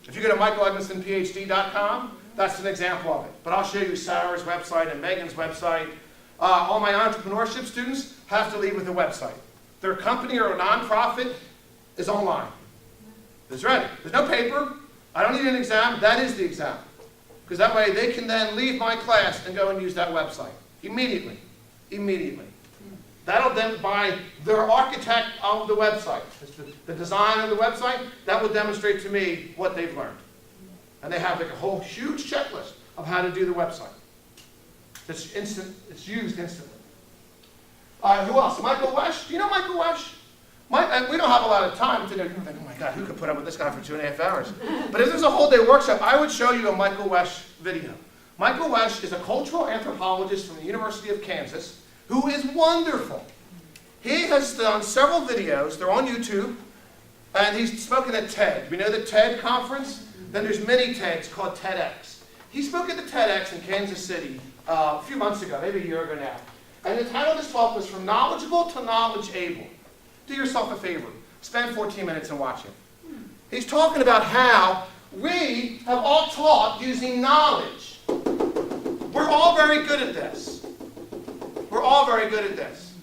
If you go to michaeledmonsonphd.com, that's an example of it. But I'll show you Sarah's website and Megan's website. All my entrepreneurship students have to leave with a website. Their company or a nonprofit is online. It's ready. There's no paper. I don't need an exam. That is the exam. Because that way they can then leave my class and go and use that website. Immediately. Immediately. That'll then, by their architect of the website, the design of the website, that will demonstrate to me what they've learned. And they have like a whole huge checklist of how to do the website. It's instant. It's used instantly. Who else? Michael Wesch. Do you know Michael Wesch? We don't have a lot of time to know. You think, oh my God, who could put up with this guy for 2.5 hours? But if there's a whole day workshop, I would show you a Michael Wesch video. Michael Wesch is a cultural anthropologist from the University of Kansas who is wonderful. He has done several videos. They're on YouTube. And he's spoken at TED. We know the TED conference? Then there's many TEDs called TEDx. He spoke at the TEDx in Kansas City a few months ago, maybe a year ago now. And the title of his talk was From Knowledgeable to Knowledge Able. Do yourself a favor. Spend 14 minutes and watch it. He's talking about how we have all taught using knowledge. We're all very good at this. We're all very good at this.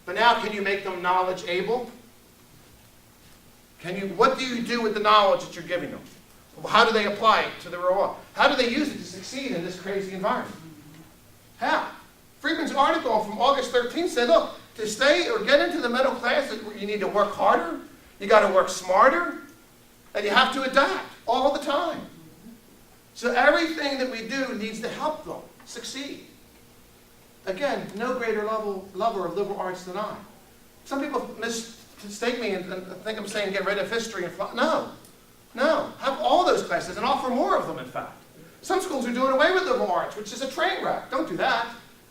But now, can you make them knowledge able? What do you do with the knowledge that you're giving them? How do they apply it to the real world? How do they use it to succeed in this crazy environment? How? Friedman's article from August 13th said, look, to stay or get into the middle class, you need to work harder, you got to work smarter, and you have to adapt all the time. So everything that we do needs to help them succeed. Again, no greater lover of liberal arts than I. Some people mistake me and think I'm saying get rid of history and no. No. Have all those classes and offer more of them, in fact. Some schools are doing away with liberal arts, which is a train wreck. Don't do that.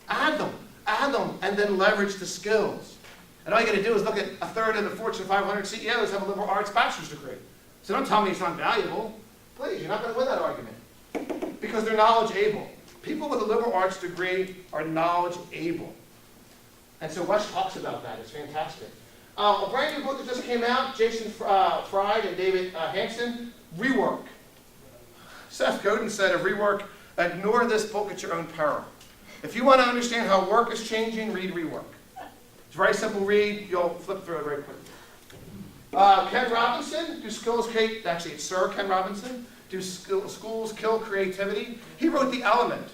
Add them, and then leverage the skills. And all you got to do is look at a third of the Fortune 500 CEOs have a liberal arts bachelor's degree. So don't tell me it's not valuable. Please, you're not going to win that argument. Because they're knowledge able. People with a liberal arts degree are knowledge able. And so Wes talks about that. It's fantastic. A brand new book that just came out, Jason Fried and David Hansen, Rework. Seth Godin said of Rework, ignore this book at your own peril. If you want to understand how work is changing, read Rework. It's a very simple read. You'll flip through it very quickly. Ken Robinson, Do Skills Create, actually it's Sir Ken Robinson, Do Schools Kill Creativity? He wrote The Element.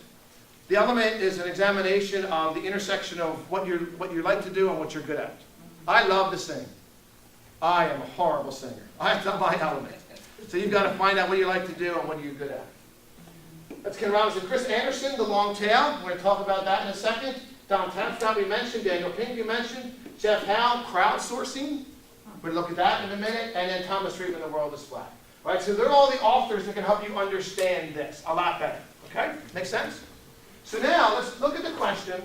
The Element is an examination of the intersection of what you like to do and what you're good at. I love to sing. I am a horrible singer. That's not my element. So you've got to find out what you like to do and what you're good at. That's Ken Robinson. Chris Anderson, The Long Tail. We're going to talk about that in a second. Don Tempstott we mentioned. Daniel Pink we mentioned. Jeff Howe, Crowdsourcing. We'll look at that in a minute. And then Thomas Friedman, The World is Flat. All right, so they're all the authors that can help you understand this a lot better. Okay? Make sense? So now let's look at the question,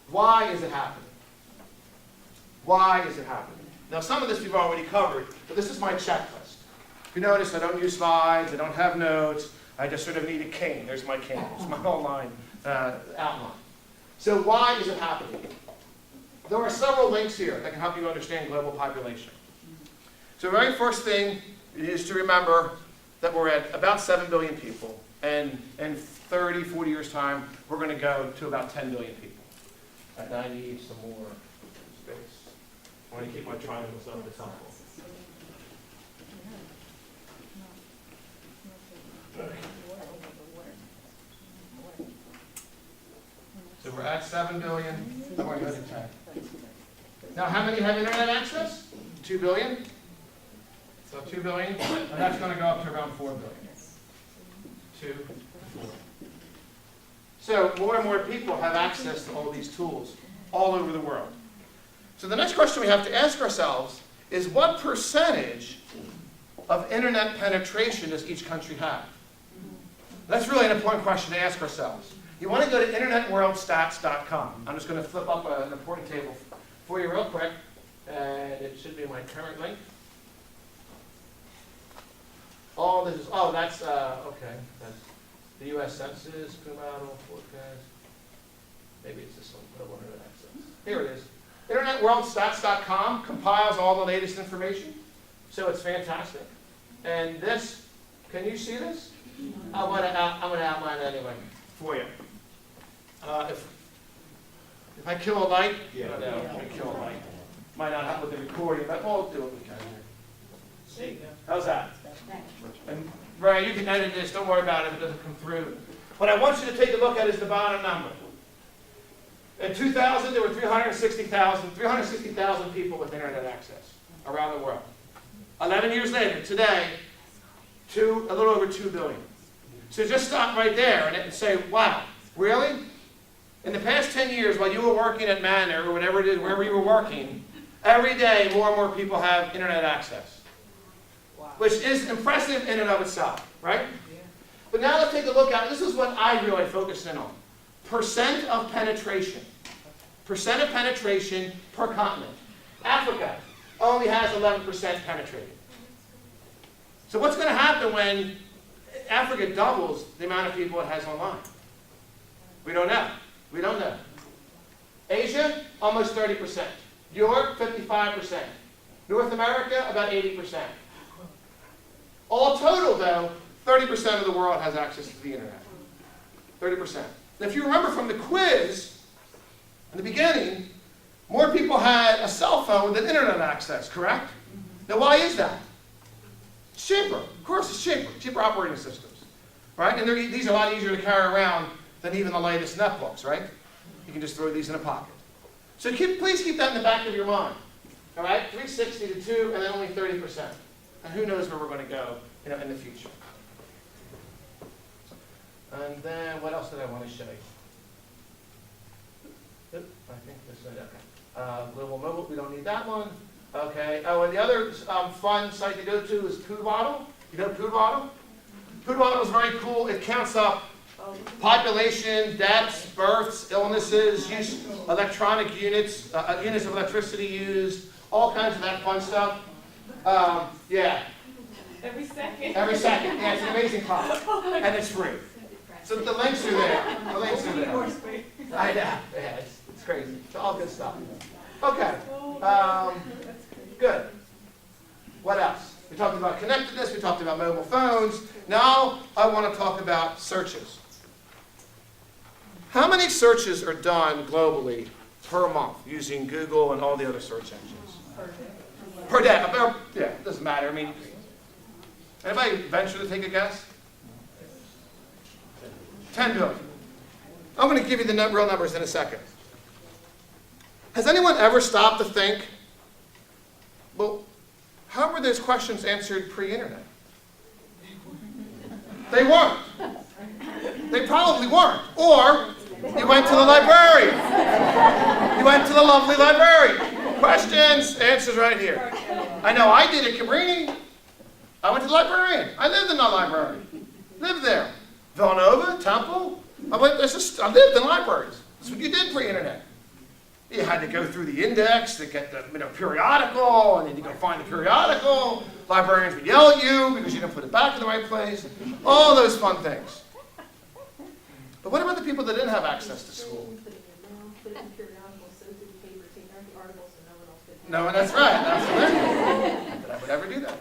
why is it happening? Why is it happening? Now some of this we've already covered, but this is my checklist. If you notice, I don't use slides, I don't have notes, I just sort of need a cane. There's my cane. It's my online outline. So why is it happening? There are several links here that can help you understand global population. So the very first thing is to remember that we're at about 7 billion people, and in 30, 40 years' time, we're going to go to about 10 billion people. And I need some more space. I want to keep my triangles up at some point. So we're at 7 billion, and we're going to go to 10. Now, how many have internet access? 2 billion. So 2 billion, and that's going to go up to around 4 billion. 2 to 4. So more and more people have access to all these tools all over the world. So the next question we have to ask ourselves is what percentage of internet penetration does each country have? That's really an important question to ask ourselves. You want to go to internetworldstats.com. I'm just going to flip up an important table for you real quick, and it should be my current link. All this is, that's, okay. That's the U.S. Census, model, forecast. Maybe it's this one, global internet access. Here it is. InternetWorldStats.com compiles all the latest information, so it's fantastic. And this, can you see this? I'm going to outline it anyway for you. If I kill a light, no, I'm going to kill a light. Might not help with the recording, but we'll do what we can here. See? How's that? And Ray, you can edit this. Don't worry about it if it doesn't come through. What I want you to take a look at is the bottom number. In 2000, there were 360,000 people with internet access around the world. 11 years later, today, a little over 2 billion. So just stop right there and say, wow, really? In the past 10 years, while you were working at Manor or whatever it is, wherever you were working, every day more and more people have internet access. Wow. Which is impressive in and of itself, right? Yeah. But now let's take a look at, this is what I really focus in on. Percent of penetration. Percent of penetration per continent. Africa only has 11% penetrated. So what's going to happen when Africa doubles the amount of people it has online? We don't know. We don't know. Asia, almost 30%. Europe, 55%. North America, about 80%. All total, though, 30% of the world has access to the internet. 30%. And if you remember from the quiz, in the beginning, more people had a cell phone than internet access, correct? Now, why is that? It's cheaper. Of course, it's cheaper. Cheaper operating systems, right? And these are a lot easier to carry around than even the latest netbooks, right? You can just throw these in a pocket. So please keep that in the back of your mind, all right? 360 to 2, and then only 30%. And who knows where we're going to go, in the future. And then, what else did I want to show you? Oop, I think this is okay. Global Mobile, we don't need that one. Okay. Oh, and the other fun site to go to is Poo Bottle. You know Poo Bottle? Poo Bottle is very cool. It counts up population, deaths, births, illnesses, electronic units, units of electricity used, all kinds of that fun stuff. Yeah. Every second. Every second. Yeah, it's an amazing product. And it's free. So the links are there. The links are there. I know. Yeah, it's crazy. It's all good stuff. Okay. Good. What else? We talked about connectedness. We talked about mobile phones. Now I want to talk about searches. How many searches are done globally per month using Google and all the other search engines? Per day. Yeah, it doesn't matter. I mean, anybody venture to take a guess? 10 billion. I'm going to give you the real numbers in a second. Has anyone ever stopped to think, well, how were those questions answered pre-internet? They weren't. They probably weren't. Or you went to the librarian. You went to the lovely librarian. Questions, answers right here. I know I did at Cabrini. I went to the librarian. I lived in the library. Lived there. Villanova, Temple. I lived in libraries. That's what you did pre-internet. You had to go through the index to get the periodical, and then you go find the periodical. Librarians would yell at you because you didn't put it back in the right place. All those fun things. But what about the people that didn't have access to school? No, and that's right. Absolutely. Not that I would ever do that.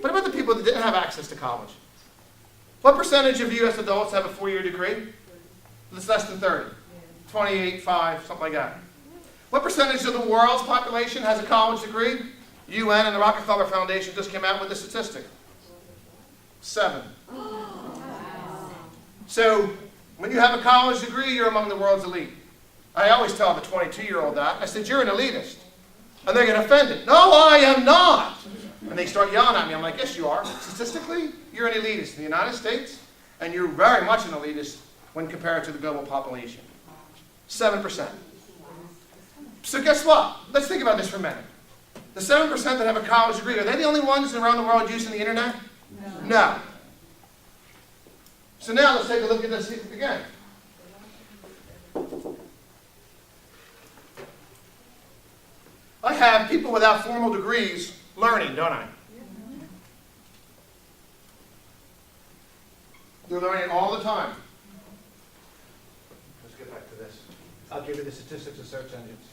What about the people that didn't have access to college? What percentage of U.S. adults have a 4-year degree? It's less than 30. 28, 5, something like that. What percentage of the world's population has a college degree? UN and the Rockefeller Foundation just came out with a statistic. 7. So, when you have a college degree, you're among the world's elite. I always tell the 22-year-old that. I said, you're an elitist. And they get offended. No, I am not. And they start yelling at me. I'm like, yes, you are. Statistically, you're an elitist in the United States, and you're very much an elitist when compared to the global population. 7%. So guess what? Let's think about this for a minute. The 7% that have a college degree, are they the only ones around the world using the internet? No. So now let's take a look at this again. I have people without formal degrees learning, don't I? They're learning all the time. Let's get back to this. I'll give you the statistics of search engines.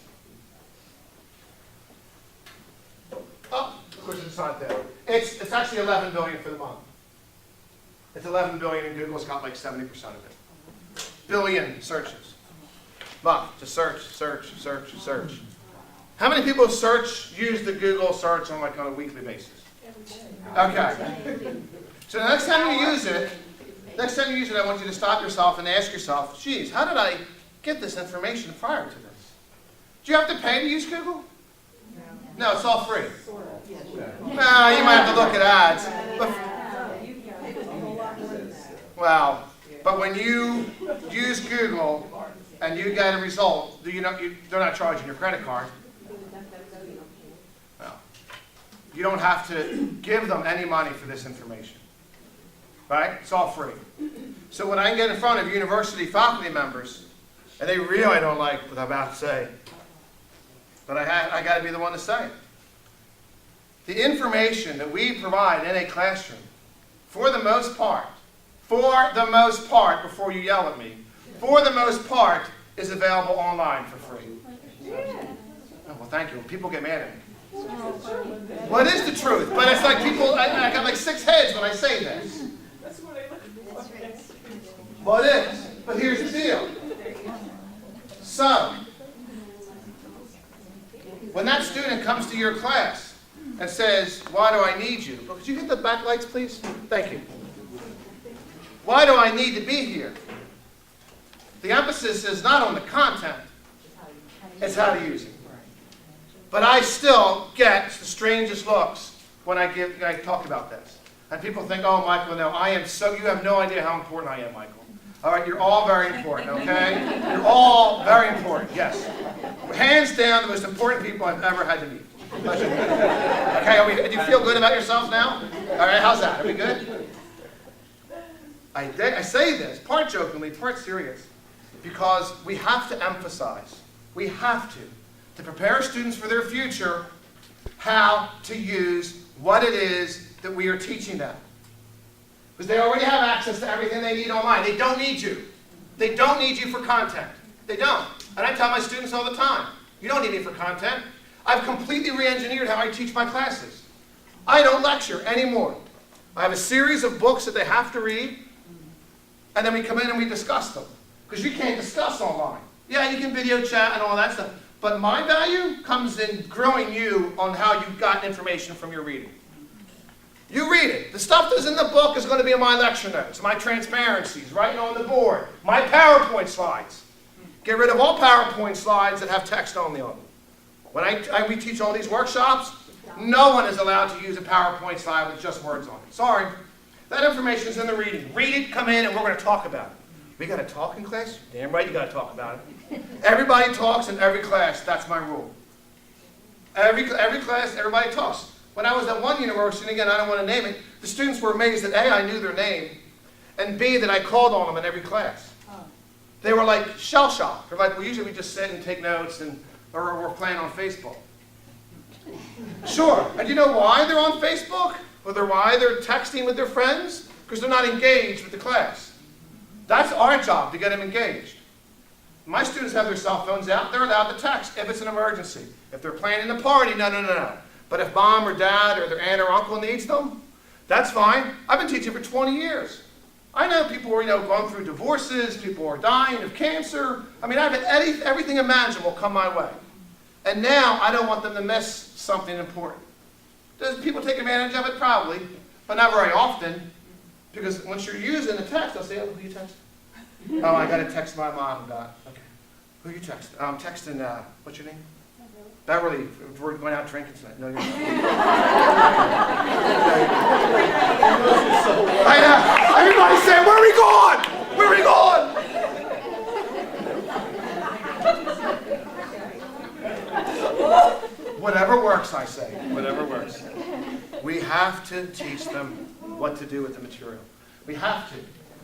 Oh, of course it's not there. It's actually 11 billion for the month. It's 11 billion, and Google's got like 70% of it. Billion searches. Month to search, search, search, search. How many people use the Google search on a weekly basis? Okay. So the next time you use it, I want you to stop yourself and ask yourself, geez, how did I get this information prior to this? Do you have to pay to use Google? No, it's all free. No, you might have to look at ads. But when you use Google and you get a result, they're not charging your credit card. You don't have to give them any money for this information. Right? It's all free. So when I get in front of university faculty members, and they really don't like what I'm about to say, but I got to be the one to say it. The information that we provide in a classroom, for the most part, before you yell at me, for the most part, is available online for free. Oh, Well, thank you. People get mad at me. Well, it is the truth, but it's like people, I got like 6 heads when I say this. That's what I look That's for. right. Well, it is, but here's the deal. So, when that student comes to your class and says, why do I need you? Well, could you hit the backlights, please? Thank you. Why do I need to be here? The emphasis is not on the content, it's how to use it. But I still get the strangest looks when I talk about this. And people think, oh, Michael, no, you have no idea how important I am, Michael. All right, you're all very important, okay? You're all very important, yes. Hands down, the most important people I've ever had to meet. Okay, do you feel good about yourself now? All right, how's that? Are we good? I say this, part jokingly, part serious, because we have to emphasize, we have to prepare students for their future, how to use what it is that we are teaching them. Because they already have access to everything they need online. They don't need you. They don't need you for content. They don't. And I tell my students all the time, you don't need me for content. I've completely re-engineered how I teach my classes. I don't lecture anymore. I have a series of books that they have to read, and then we come in and we discuss them. Because you can't discuss online. Yeah, you can video chat and all that stuff. But my value comes in growing you on how you got information from your reading. You read it. The stuff that's in the book is going to be in my lecture notes, my transparencies, writing on the board, my PowerPoint slides. Get rid of all PowerPoint slides that have text only on them. When we teach all these workshops, no one is allowed to use a PowerPoint slide with just words on it. Sorry. That information is in the reading. Read it, come in, and we're going to talk about it. We got to talk in class? Damn right you got to talk about it. Everybody talks in every class. That's my rule. Every class, everybody talks. When I was at one university, and again, I don't want to name it, the students were amazed that A, I knew their name, and B, that I called on them in every class. They were like shell-shocked. They're like, well, usually we just sit and take notes, or we're playing on Facebook. Sure. And you know why they're on Facebook? Or why they're texting with their friends? Because they're not engaged with the class. That's our job, to get them engaged. My students have their cell phones out. They're allowed to text if it's an emergency. If they're planning a party, no. But if mom or dad or their aunt or uncle needs them, that's fine. I've been teaching for 20 years. I know people are, going through divorces, people are dying of cancer. I mean, I've had everything imaginable come my way. And now I don't want them to miss something important. Does people take advantage of it? Probably, but not very often. Because once you're using the text, I'll say, oh, who you text? Oh, I got to text my mom about, okay. Who you text? I'm texting, what's your name? Beverly, we're going out drinking tonight. No, you're not. I know. Everybody's saying, where are we going? Where are we going? Whatever works, I say. Whatever works. We have to teach them what to do with the material. We have to.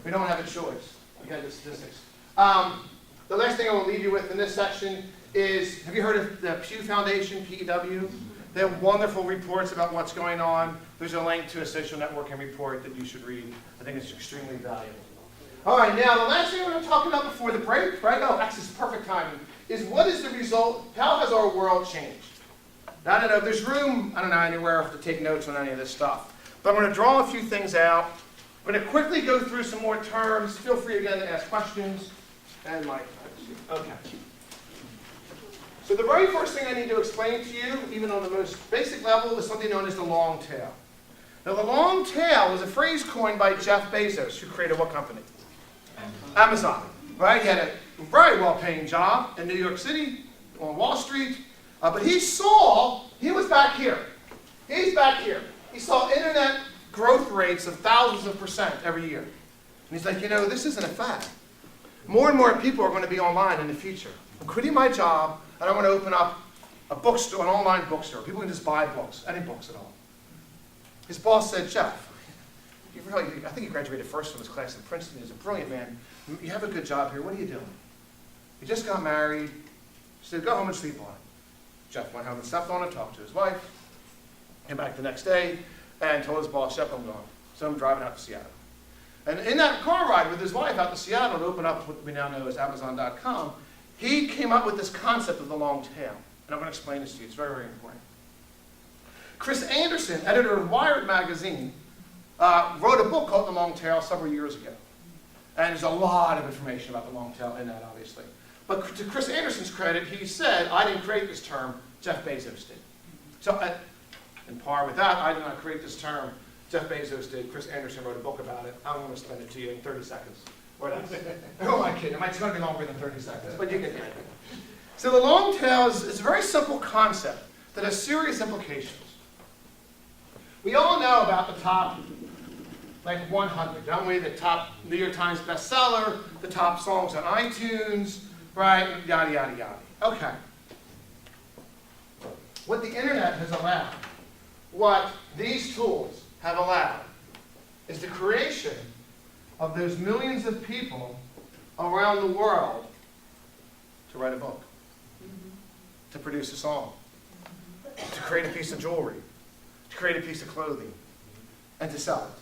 We don't have a choice. Okay, the statistics. The last thing I will leave you with in this section is, have you heard of the Pew Foundation, PEW? They have wonderful reports about what's going on. There's a link to a social networking report that you should read. I think it's extremely valuable. All right, now the last thing we're going to talk about before the break, right? Oh, that's just perfect timing, is what is the result, how has our world changed? Now, I don't know if there's room, I don't know, anywhere to take notes on any of this stuff. But I'm going to draw a few things out. I'm going to quickly go through some more terms. Feel free again to ask questions. And Mike. Okay. So the very first thing I need to explain to you, even on the most basic level, is something known as the long tail. Now the long tail was a phrase coined by Jeff Bezos, who created what company? Amazon. Right? He had a very well-paying job in New York City, on Wall Street. But he was back here. He's back here. He saw internet growth rates of thousands of % every year. And he's like, this isn't a fad. More and more people are going to be online in the future. I'm quitting my job, and I want to open up a bookstore, an online bookstore. People can just buy books, any books at all. His boss said, Jeff, I think you graduated first from his class in Princeton. He's a brilliant man. You have a good job here. What are you doing? He just got married. He said, go home and sleep on it. Jeff went home and slept on it, talked to his wife, came back the next day, and told his boss, Jeff, I'm gone. So I'm driving out to Seattle. And in that car ride with his wife out to Seattle to open up what we now know as Amazon.com, he came up with this concept of the long tail. And I'm going to explain this to you. It's very, very important. Chris Anderson, editor of Wired magazine, wrote a book called The Long Tail several years ago. And there's a lot of information about the long tail in that, obviously. But to Chris Anderson's credit, he said, I didn't create this term, Jeff Bezos did. So, in par with that, I did not create this term, Jeff Bezos did. Chris Anderson wrote a book about it. I'm going to explain it to you in 30 seconds. Or less. Who am I kidding? It's going to be longer than 30 seconds, but you get it. So the long tail is a very simple concept that has serious implications. We all know about the top, like 100, don't we? The top New York Times bestseller, the top songs on iTunes, right? Yada, yada, yada. Okay. What the internet has allowed, what these tools have allowed, is the creation of those millions of people around the world to write a book, to produce a song, to create a piece of jewelry, to create a piece of clothing, and to sell it.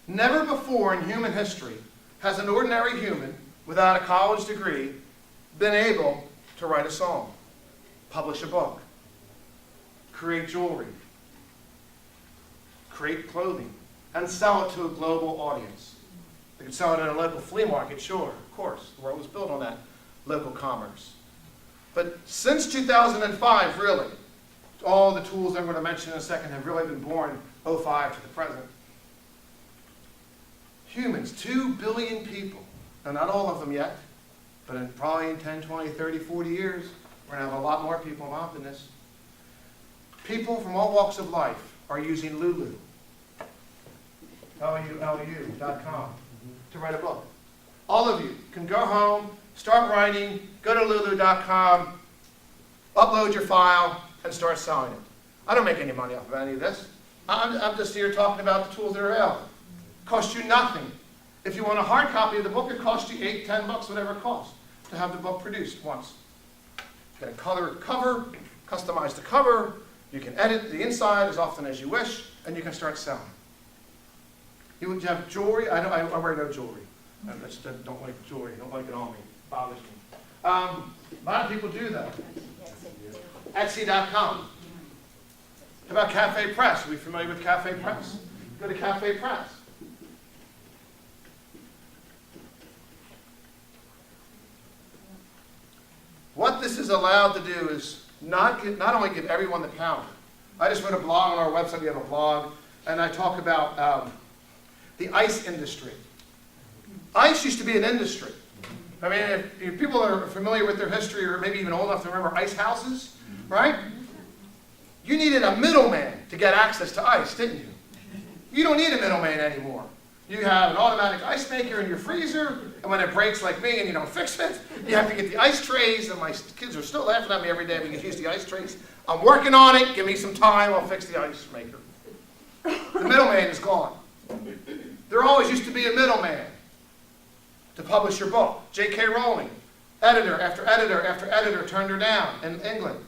Never before in human history has an ordinary human without a college degree been able to write a song, publish a book, create jewelry, create clothing, and sell it to a global audience. They could sell it in a local flea market, sure, of course. The world was built on that local commerce. But since 2005, really, all the tools I'm going to mention in a second have really been born 05 to the present. Humans, 2 billion people, and not all of them yet, but probably in 10, 20, 30, 40 years, we're going to have a lot more people involved in this. People from all walks of life are using Lulu, LULU.com, to write a book. All of you can go home, start writing, go to lulu.com, upload your file, and start selling it. I don't make any money off of any of this. I'm just here talking about the tools that are available. It costs you nothing. If you want a hard copy of the book, it costs you $8, $10, whatever it costs to have the book produced once. Get a color cover, customize the cover, you can edit the inside as often as you wish, and you can start selling. You have jewelry. I wear no jewelry. I just don't like jewelry. I don't like it on me. It bothers me. A lot of people do though. Etsy.com. How about Cafe Press? Are we familiar with Cafe Press? Go to Cafe Press. What this is allowed to do is not only give everyone the power. I just wrote a blog on our website. We have a blog, and I talk about the ice industry. Ice used to be an industry. I mean, if people are familiar with their history or maybe even old enough to remember ice houses, right? You needed a middleman to get access to ice, didn't you? You don't need a middleman anymore. You have an automatic ice maker in your freezer, and when it breaks like me and you don't fix it, you have to get the ice trays, and my kids are still laughing at me every day because use the ice trays. I'm working on it. Give me some time. I'll fix the ice maker. The middleman is gone. There always used to be a middleman to publish your book. J.K. Rowling, editor after editor after editor turned her down in England.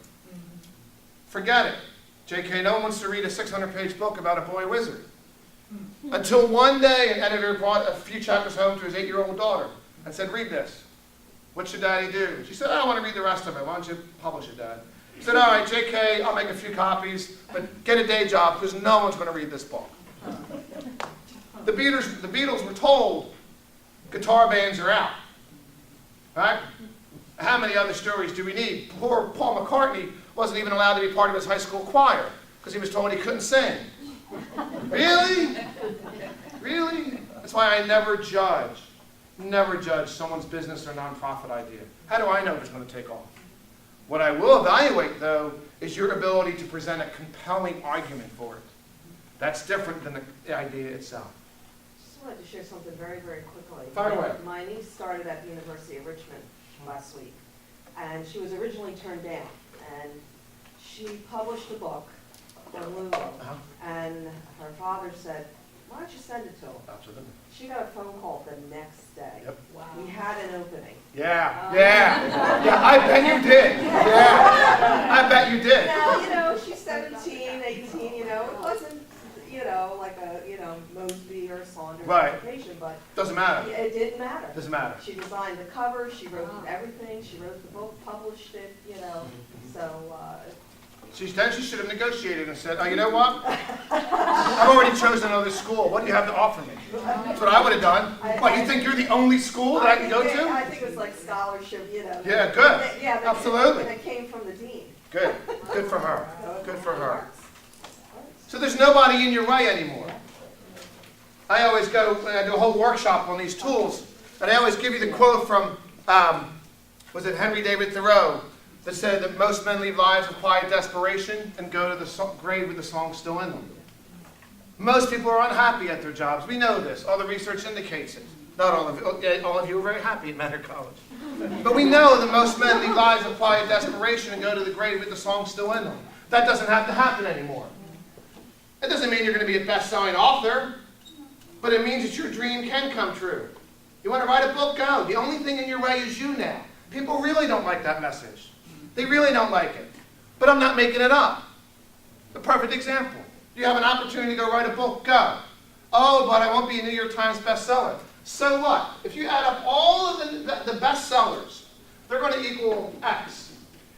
Forget it. J.K. no one wants to read a 600-page book about a boy wizard. Until one day an editor brought a few chapters home to his 8-year-old daughter and said, read this. What should Daddy do? She said, I don't want to read the rest of it. Why don't you publish it, Dad? He said, all right, J.K., I'll make a few copies, but get a day job because no one's going to read this book. The Beatles were told guitar bands are out. Right? How many other stories do we need? Poor Paul McCartney wasn't even allowed to be part of his high school choir because he was told he couldn't sing. Really? Really? That's why I never judge someone's business or nonprofit idea. How do I know if it's going to take off? What I will evaluate, though, is your ability to present a compelling argument for it. That's different than the idea itself. I wanted to share something very, very quickly. Fire away. My niece started at the University of Richmond last week, and she was originally turned down. And she published a book on Lulu, and her father said, why don't you send it to him? Absolutely. She got a phone call the next day. Yep. Wow. We had an opening. Yeah, yeah, I bet you did. Yeah, I bet you did. Now, she's 17, 18, it wasn't, like a, Mosby or Saunders. Right. education, but Doesn't matter. it didn't matter. Doesn't matter. She designed the cover, she wrote everything, she wrote the book, published it, you know, so, Then she should have negotiated and said, oh, you know what? I've already chosen another school. What do you have to offer me? That's what I would have done. What, you think you're the only school that I can go to? I think it was like scholarship, you know. Yeah, good. Yeah, that- Absolutely. And it came from the dean. Good. Good for her. Good for her. So there's nobody in your way anymore. I always go, when I do a whole workshop on these tools, and I always give you the quote from, was it Henry David Thoreau, that said that most men leave lives of quiet desperation and go to the grave with the song still in them. Most people are unhappy at their jobs. We know this. All the research indicates it. Not all of you. All of you are very happy at Manor College. But we know that most men leave lives of quiet desperation and go to the grave with the song still in them. That doesn't have to happen anymore. It doesn't mean you're going to be a best-selling author, but it means that your dream can come true. You want to write a book? Go. The only thing in your way is you now. People really don't like that message. They really don't like it. But I'm not making it up. A perfect example. You have an opportunity to go write a book? Go. Oh, but I won't be a New York Times bestseller. So what? If you add up all of the bestsellers, they're going to equal X.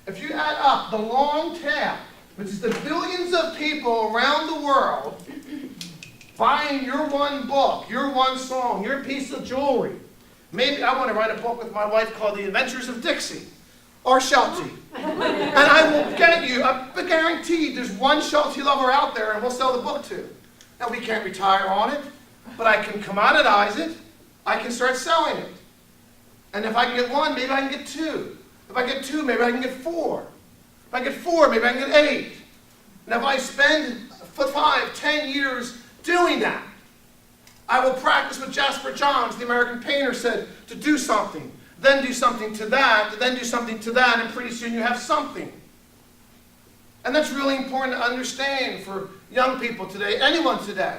If you add up the long tail, which is the billions of people around the world buying your one book, your one song, your piece of jewelry. Maybe I want to write a book with my wife called The Adventures of Dixie or Sheltie. And I will get you, I guarantee there's one Sheltie lover out there and we'll sell the book to. Now we can't retire on it, but I can commoditize it. I can start selling it. And if I can get one, maybe I can get two. If I get two, maybe I can get four. If I get four, maybe I can get 8. And if I spend 5, 10 years doing that, I will practice what Jasper Johns, the American painter, said, to do something, then do something to that, then do something to that, and pretty soon you have something. And that's really important to understand for young people today, anyone today.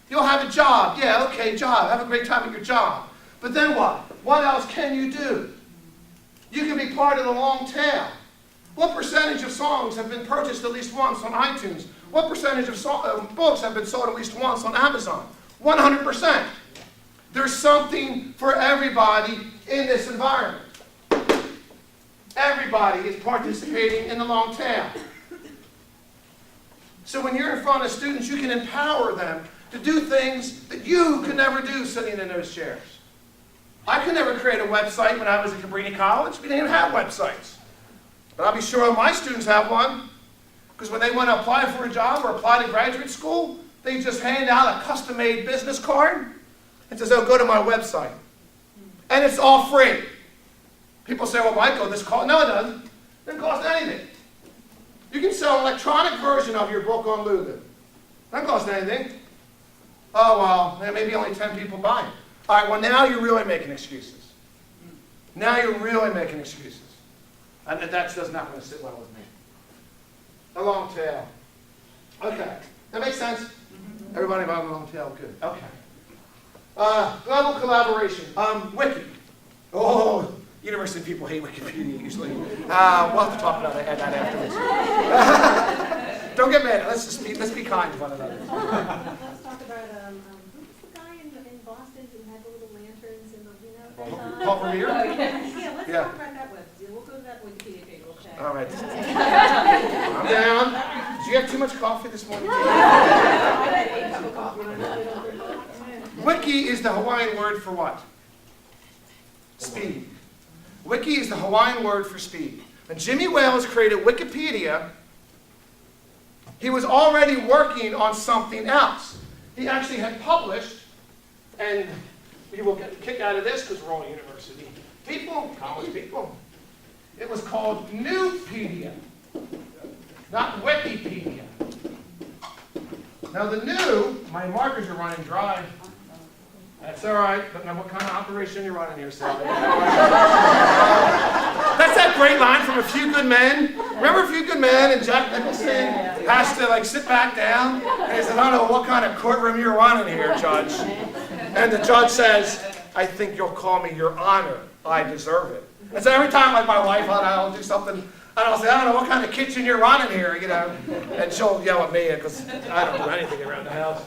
You'll have a job. Yeah, okay, job. Have a great time at your job. But then what? What else can you do? You can be part of the long tail. What percentage of songs have been purchased at least once on iTunes? What percentage of books have been sold at least once on Amazon? 100%. There's something for everybody in this environment. Everybody is participating in the long tail. So when you're in front of students, you can empower them to do things that you could never do sitting in those chairs. I could never create a website when I was at Cabrini College. We didn't even have websites. But I'll be sure my students have one. Because when they want to apply for a job or apply to graduate school, they just hand out a custom-made business card and says, oh, go to my website. And it's all free. People say, well, Michael, this costs. No, it doesn't. It doesn't cost anything. You can sell an electronic version of your book on Lulu. It doesn't cost anything. Oh, well, maybe only 10 people buy it. All right, well, now you're really making excuses. Now you're really making excuses. And that's just not going to sit well with me. A long tail. Okay. That makes sense? Everybody about a long tail? Good. Okay. Global collaboration. Wiki. Oh, university people hate Wikipedia usually. We'll have to talk about that afterwards. Don't get mad. Let's be kind to one another. Let's talk about, who was the guy in Boston who had the little lanterns and the, you know? Paul Revere? Yeah, let's Yeah. talk about that web. We'll go to that Wikipedia page, we'll check. All right. I'm down. Did you have too much coffee this morning? Wiki is the Hawaiian word for what? Speed. Wiki is the Hawaiian word for speed. When Jimmy Wales created Wikipedia, he was already working on something else. He actually had published, and we will get a kick out of this because we're all university people, college people. It was called Newpedia, not Wikipedia. Now the new, my markers are running dry. That's all right, but now what kind of operation you running here, Sally? That's that great line from A Few Good Men. Remember A Few Good Men and Jack Nicholson has to sit back down and he said, I don't know what kind of courtroom you're running here, Judge. And the judge says, I think you'll call me Your Honor. I deserve it. And so every time like my wife and I'll do something, and I'll say, I don't know what kind of kitchen you're running here, and she'll yell at me because I don't do anything around the house.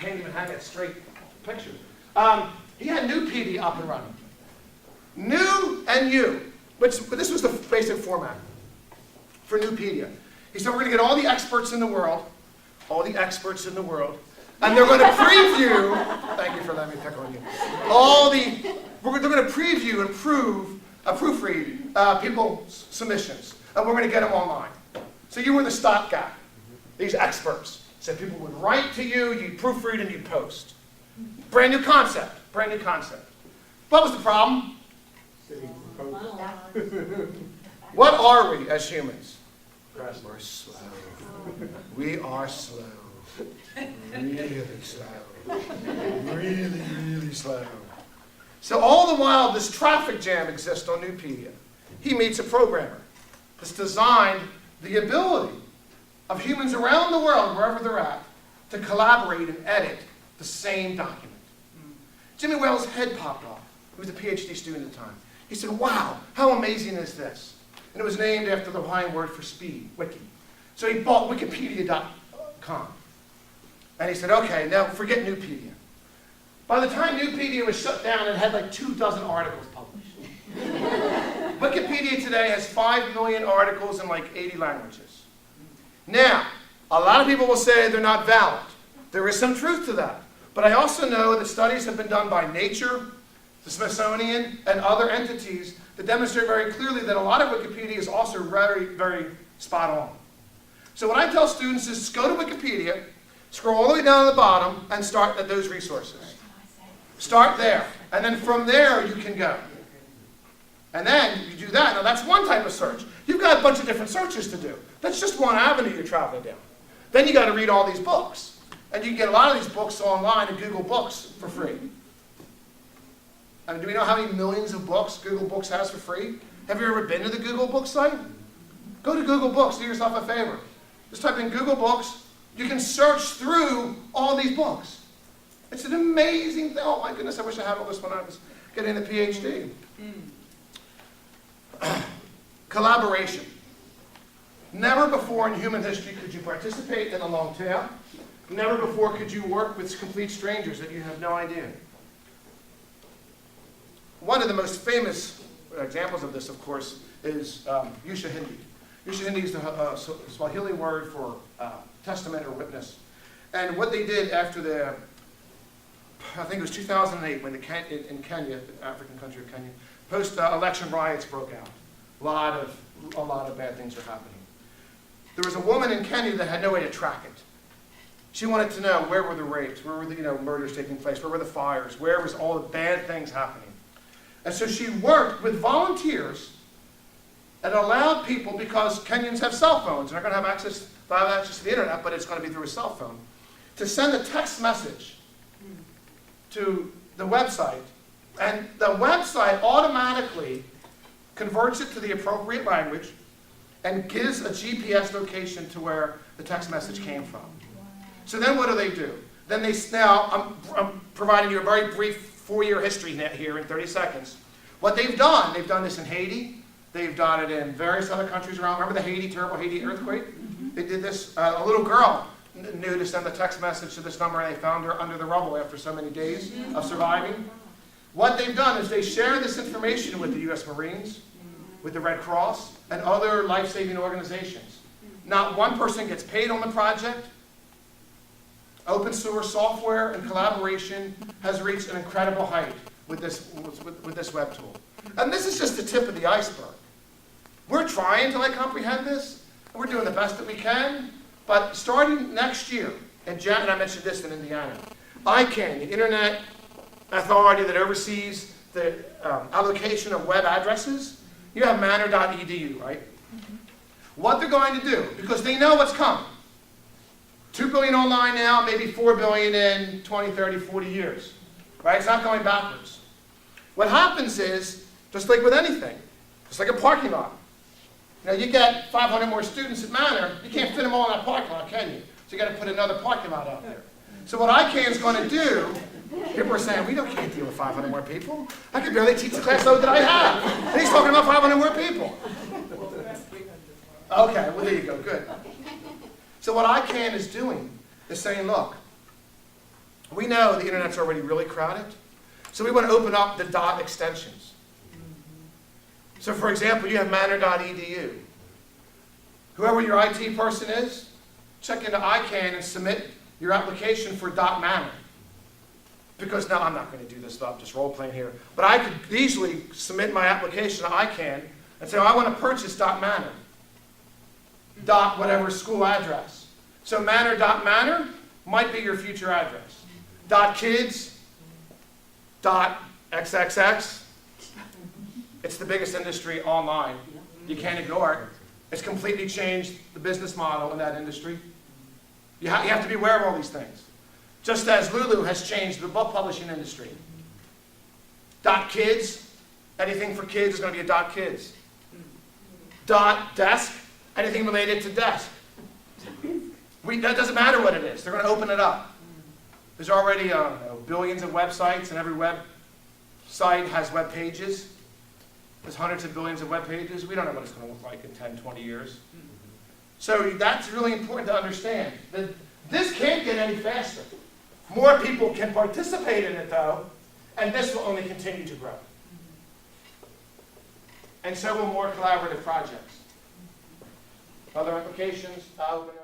can't even have that straight picture. He had Nupedia up and running. New and you. But this was the basic format for Nupedia. He said, we're going to get all the experts in the world, and they're going to preview, thank you for letting me pick on you, they're going to preview and proofread people's submissions, and we're going to get them online. So you were the stop guy. These experts said people would write to you, you'd proofread, and you'd post. Brand new concept. What was the problem? What are we as humans? We're slow. We are slow. Really slow. Really slow. So all the while this traffic jam exists on Nupedia, he meets a programmer that's designed the ability of humans around the world, wherever they're at, to collaborate and edit the same document. Jimmy Wales' head popped off. He was a PhD student at the time. He said, wow, how amazing is this? And it was named after the Hawaiian word for speed, wiki. So he bought Wikipedia.com. And he said, okay, now forget Nupedia. By the time Nupedia was shut down, it had like 24 articles published. Wikipedia today has 5 million articles in like 80 languages. Now, a lot of people will say they're not valid. There is some truth to that. But I also know that studies have been done by Nature, the Smithsonian, and other entities that demonstrate very clearly that a lot of Wikipedia is also very, very spot on. So what I tell students is go to Wikipedia, scroll all the way down to the bottom, and start at those resources. Start there. And then from there you can go. And then you do that. Now that's one type of search. You've got a bunch of different searches to do. That's just one avenue you're traveling down. Then you got to read all these books. And you can get a lot of these books online in Google Books for free. And do we know how many millions of books Google Books has for free? Have you ever been to the Google Books site? Go to Google Books, do yourself a favor. Just type in Google Books. You can search through all these books. It's an amazing thing. Oh my goodness, I wish I had all this when I was getting a PhD. Collaboration. Never before in human history could you participate in a long tail. Never before could you work with complete strangers that you have no idea. One of the most famous examples of this, of course, is Yusha Hindi. Yusha Hindi is the Swahili word for testament or witness. And what they did after the, I think it was 2008, when in Kenya, the African country of Kenya, post-election riots broke out. A lot of bad things were happening. There was a woman in Kenya that had no way to track it. She wanted to know where were the rapes, where were the murders taking place, where were the fires, where was all the bad things happening. And so she worked with volunteers and allowed people, because Kenyans have cell phones, they're going to have access to the internet, but it's going to be through a cell phone, to send a text message to the website. And the website automatically converts it to the appropriate language and gives a GPS location to where the text message came from. So then what do? Then now, I'm providing you a very brief 4-year history net here in 30 seconds. What they've done this in Haiti, they've done it in various other countries around. Remember the terrible Haiti earthquake? They did this, a little girl knew to send a text message to this number, and they found her under the rubble after so many days of surviving. What they've done is they share this information with the U.S. Marines, with the Red Cross, and other life-saving organizations. Not one person gets paid on the project. Open source software and collaboration has reached an incredible height with this web tool. And this is just the tip of the iceberg. We're trying to comprehend this, and we're doing the best that we can, but starting next year, and I mentioned this in Indiana, ICANN, the Internet Authority that oversees the allocation of web addresses, you have manor.edu, right? What they're going to do, because they know what's coming. 2 billion online now, maybe 4 billion in 20, 30, 40 years. Right? It's not going backwards. What happens is, just like with anything, just like a parking lot. You get 500 more students at Manor, you can't fit them all in that parking lot, can you? So you got to put another parking lot out there. So what ICANN is going to do, people are saying, we can't deal with 500 more people. I could barely teach the class load that I have. And he's talking about 500 more people. Okay, well there you go, good. So what ICANN is doing is saying, look, 2 billion online now, maybe 4 billion in 20, 30, 40 years. Right? It's not going backwards. What happens is, just like with anything, just like a parking lot. You get 500 more students at Manor, you can't fit them all in that parking lot, can you? So you got to put another parking lot out there. So what ICANN is doing is saying, look, We know the internet's already really crowded, so we want to open up the dot extensions. So for example, you have manor.edu. Whoever your IT person is, check into ICANN and submit your application for .manor. Because now I'm not going to do this stuff, just role playing here, but I could easily submit my application to ICANN and say, I want to purchase .manor. Dot whatever school address. So manor.manor might be your future address. .kids, .xxx. It's the biggest industry online. You can't ignore it. It's completely changed the business model in that industry. You have to be aware of all these things. Just as Lulu has changed the book publishing industry. .kids, anything for kids is going to be a .kids. .desk, anything related to desk. That doesn't matter what it is. They're going to open it up. There's already billions of websites, and every website has web pages. There's hundreds of billions of web pages. We don't know what it's going to look like in 10, 20 years. So that's really important to understand. That this can't get any faster. More people can participate in it, though, and this will only continue to grow. And so will more collaborative projects. Other applications, open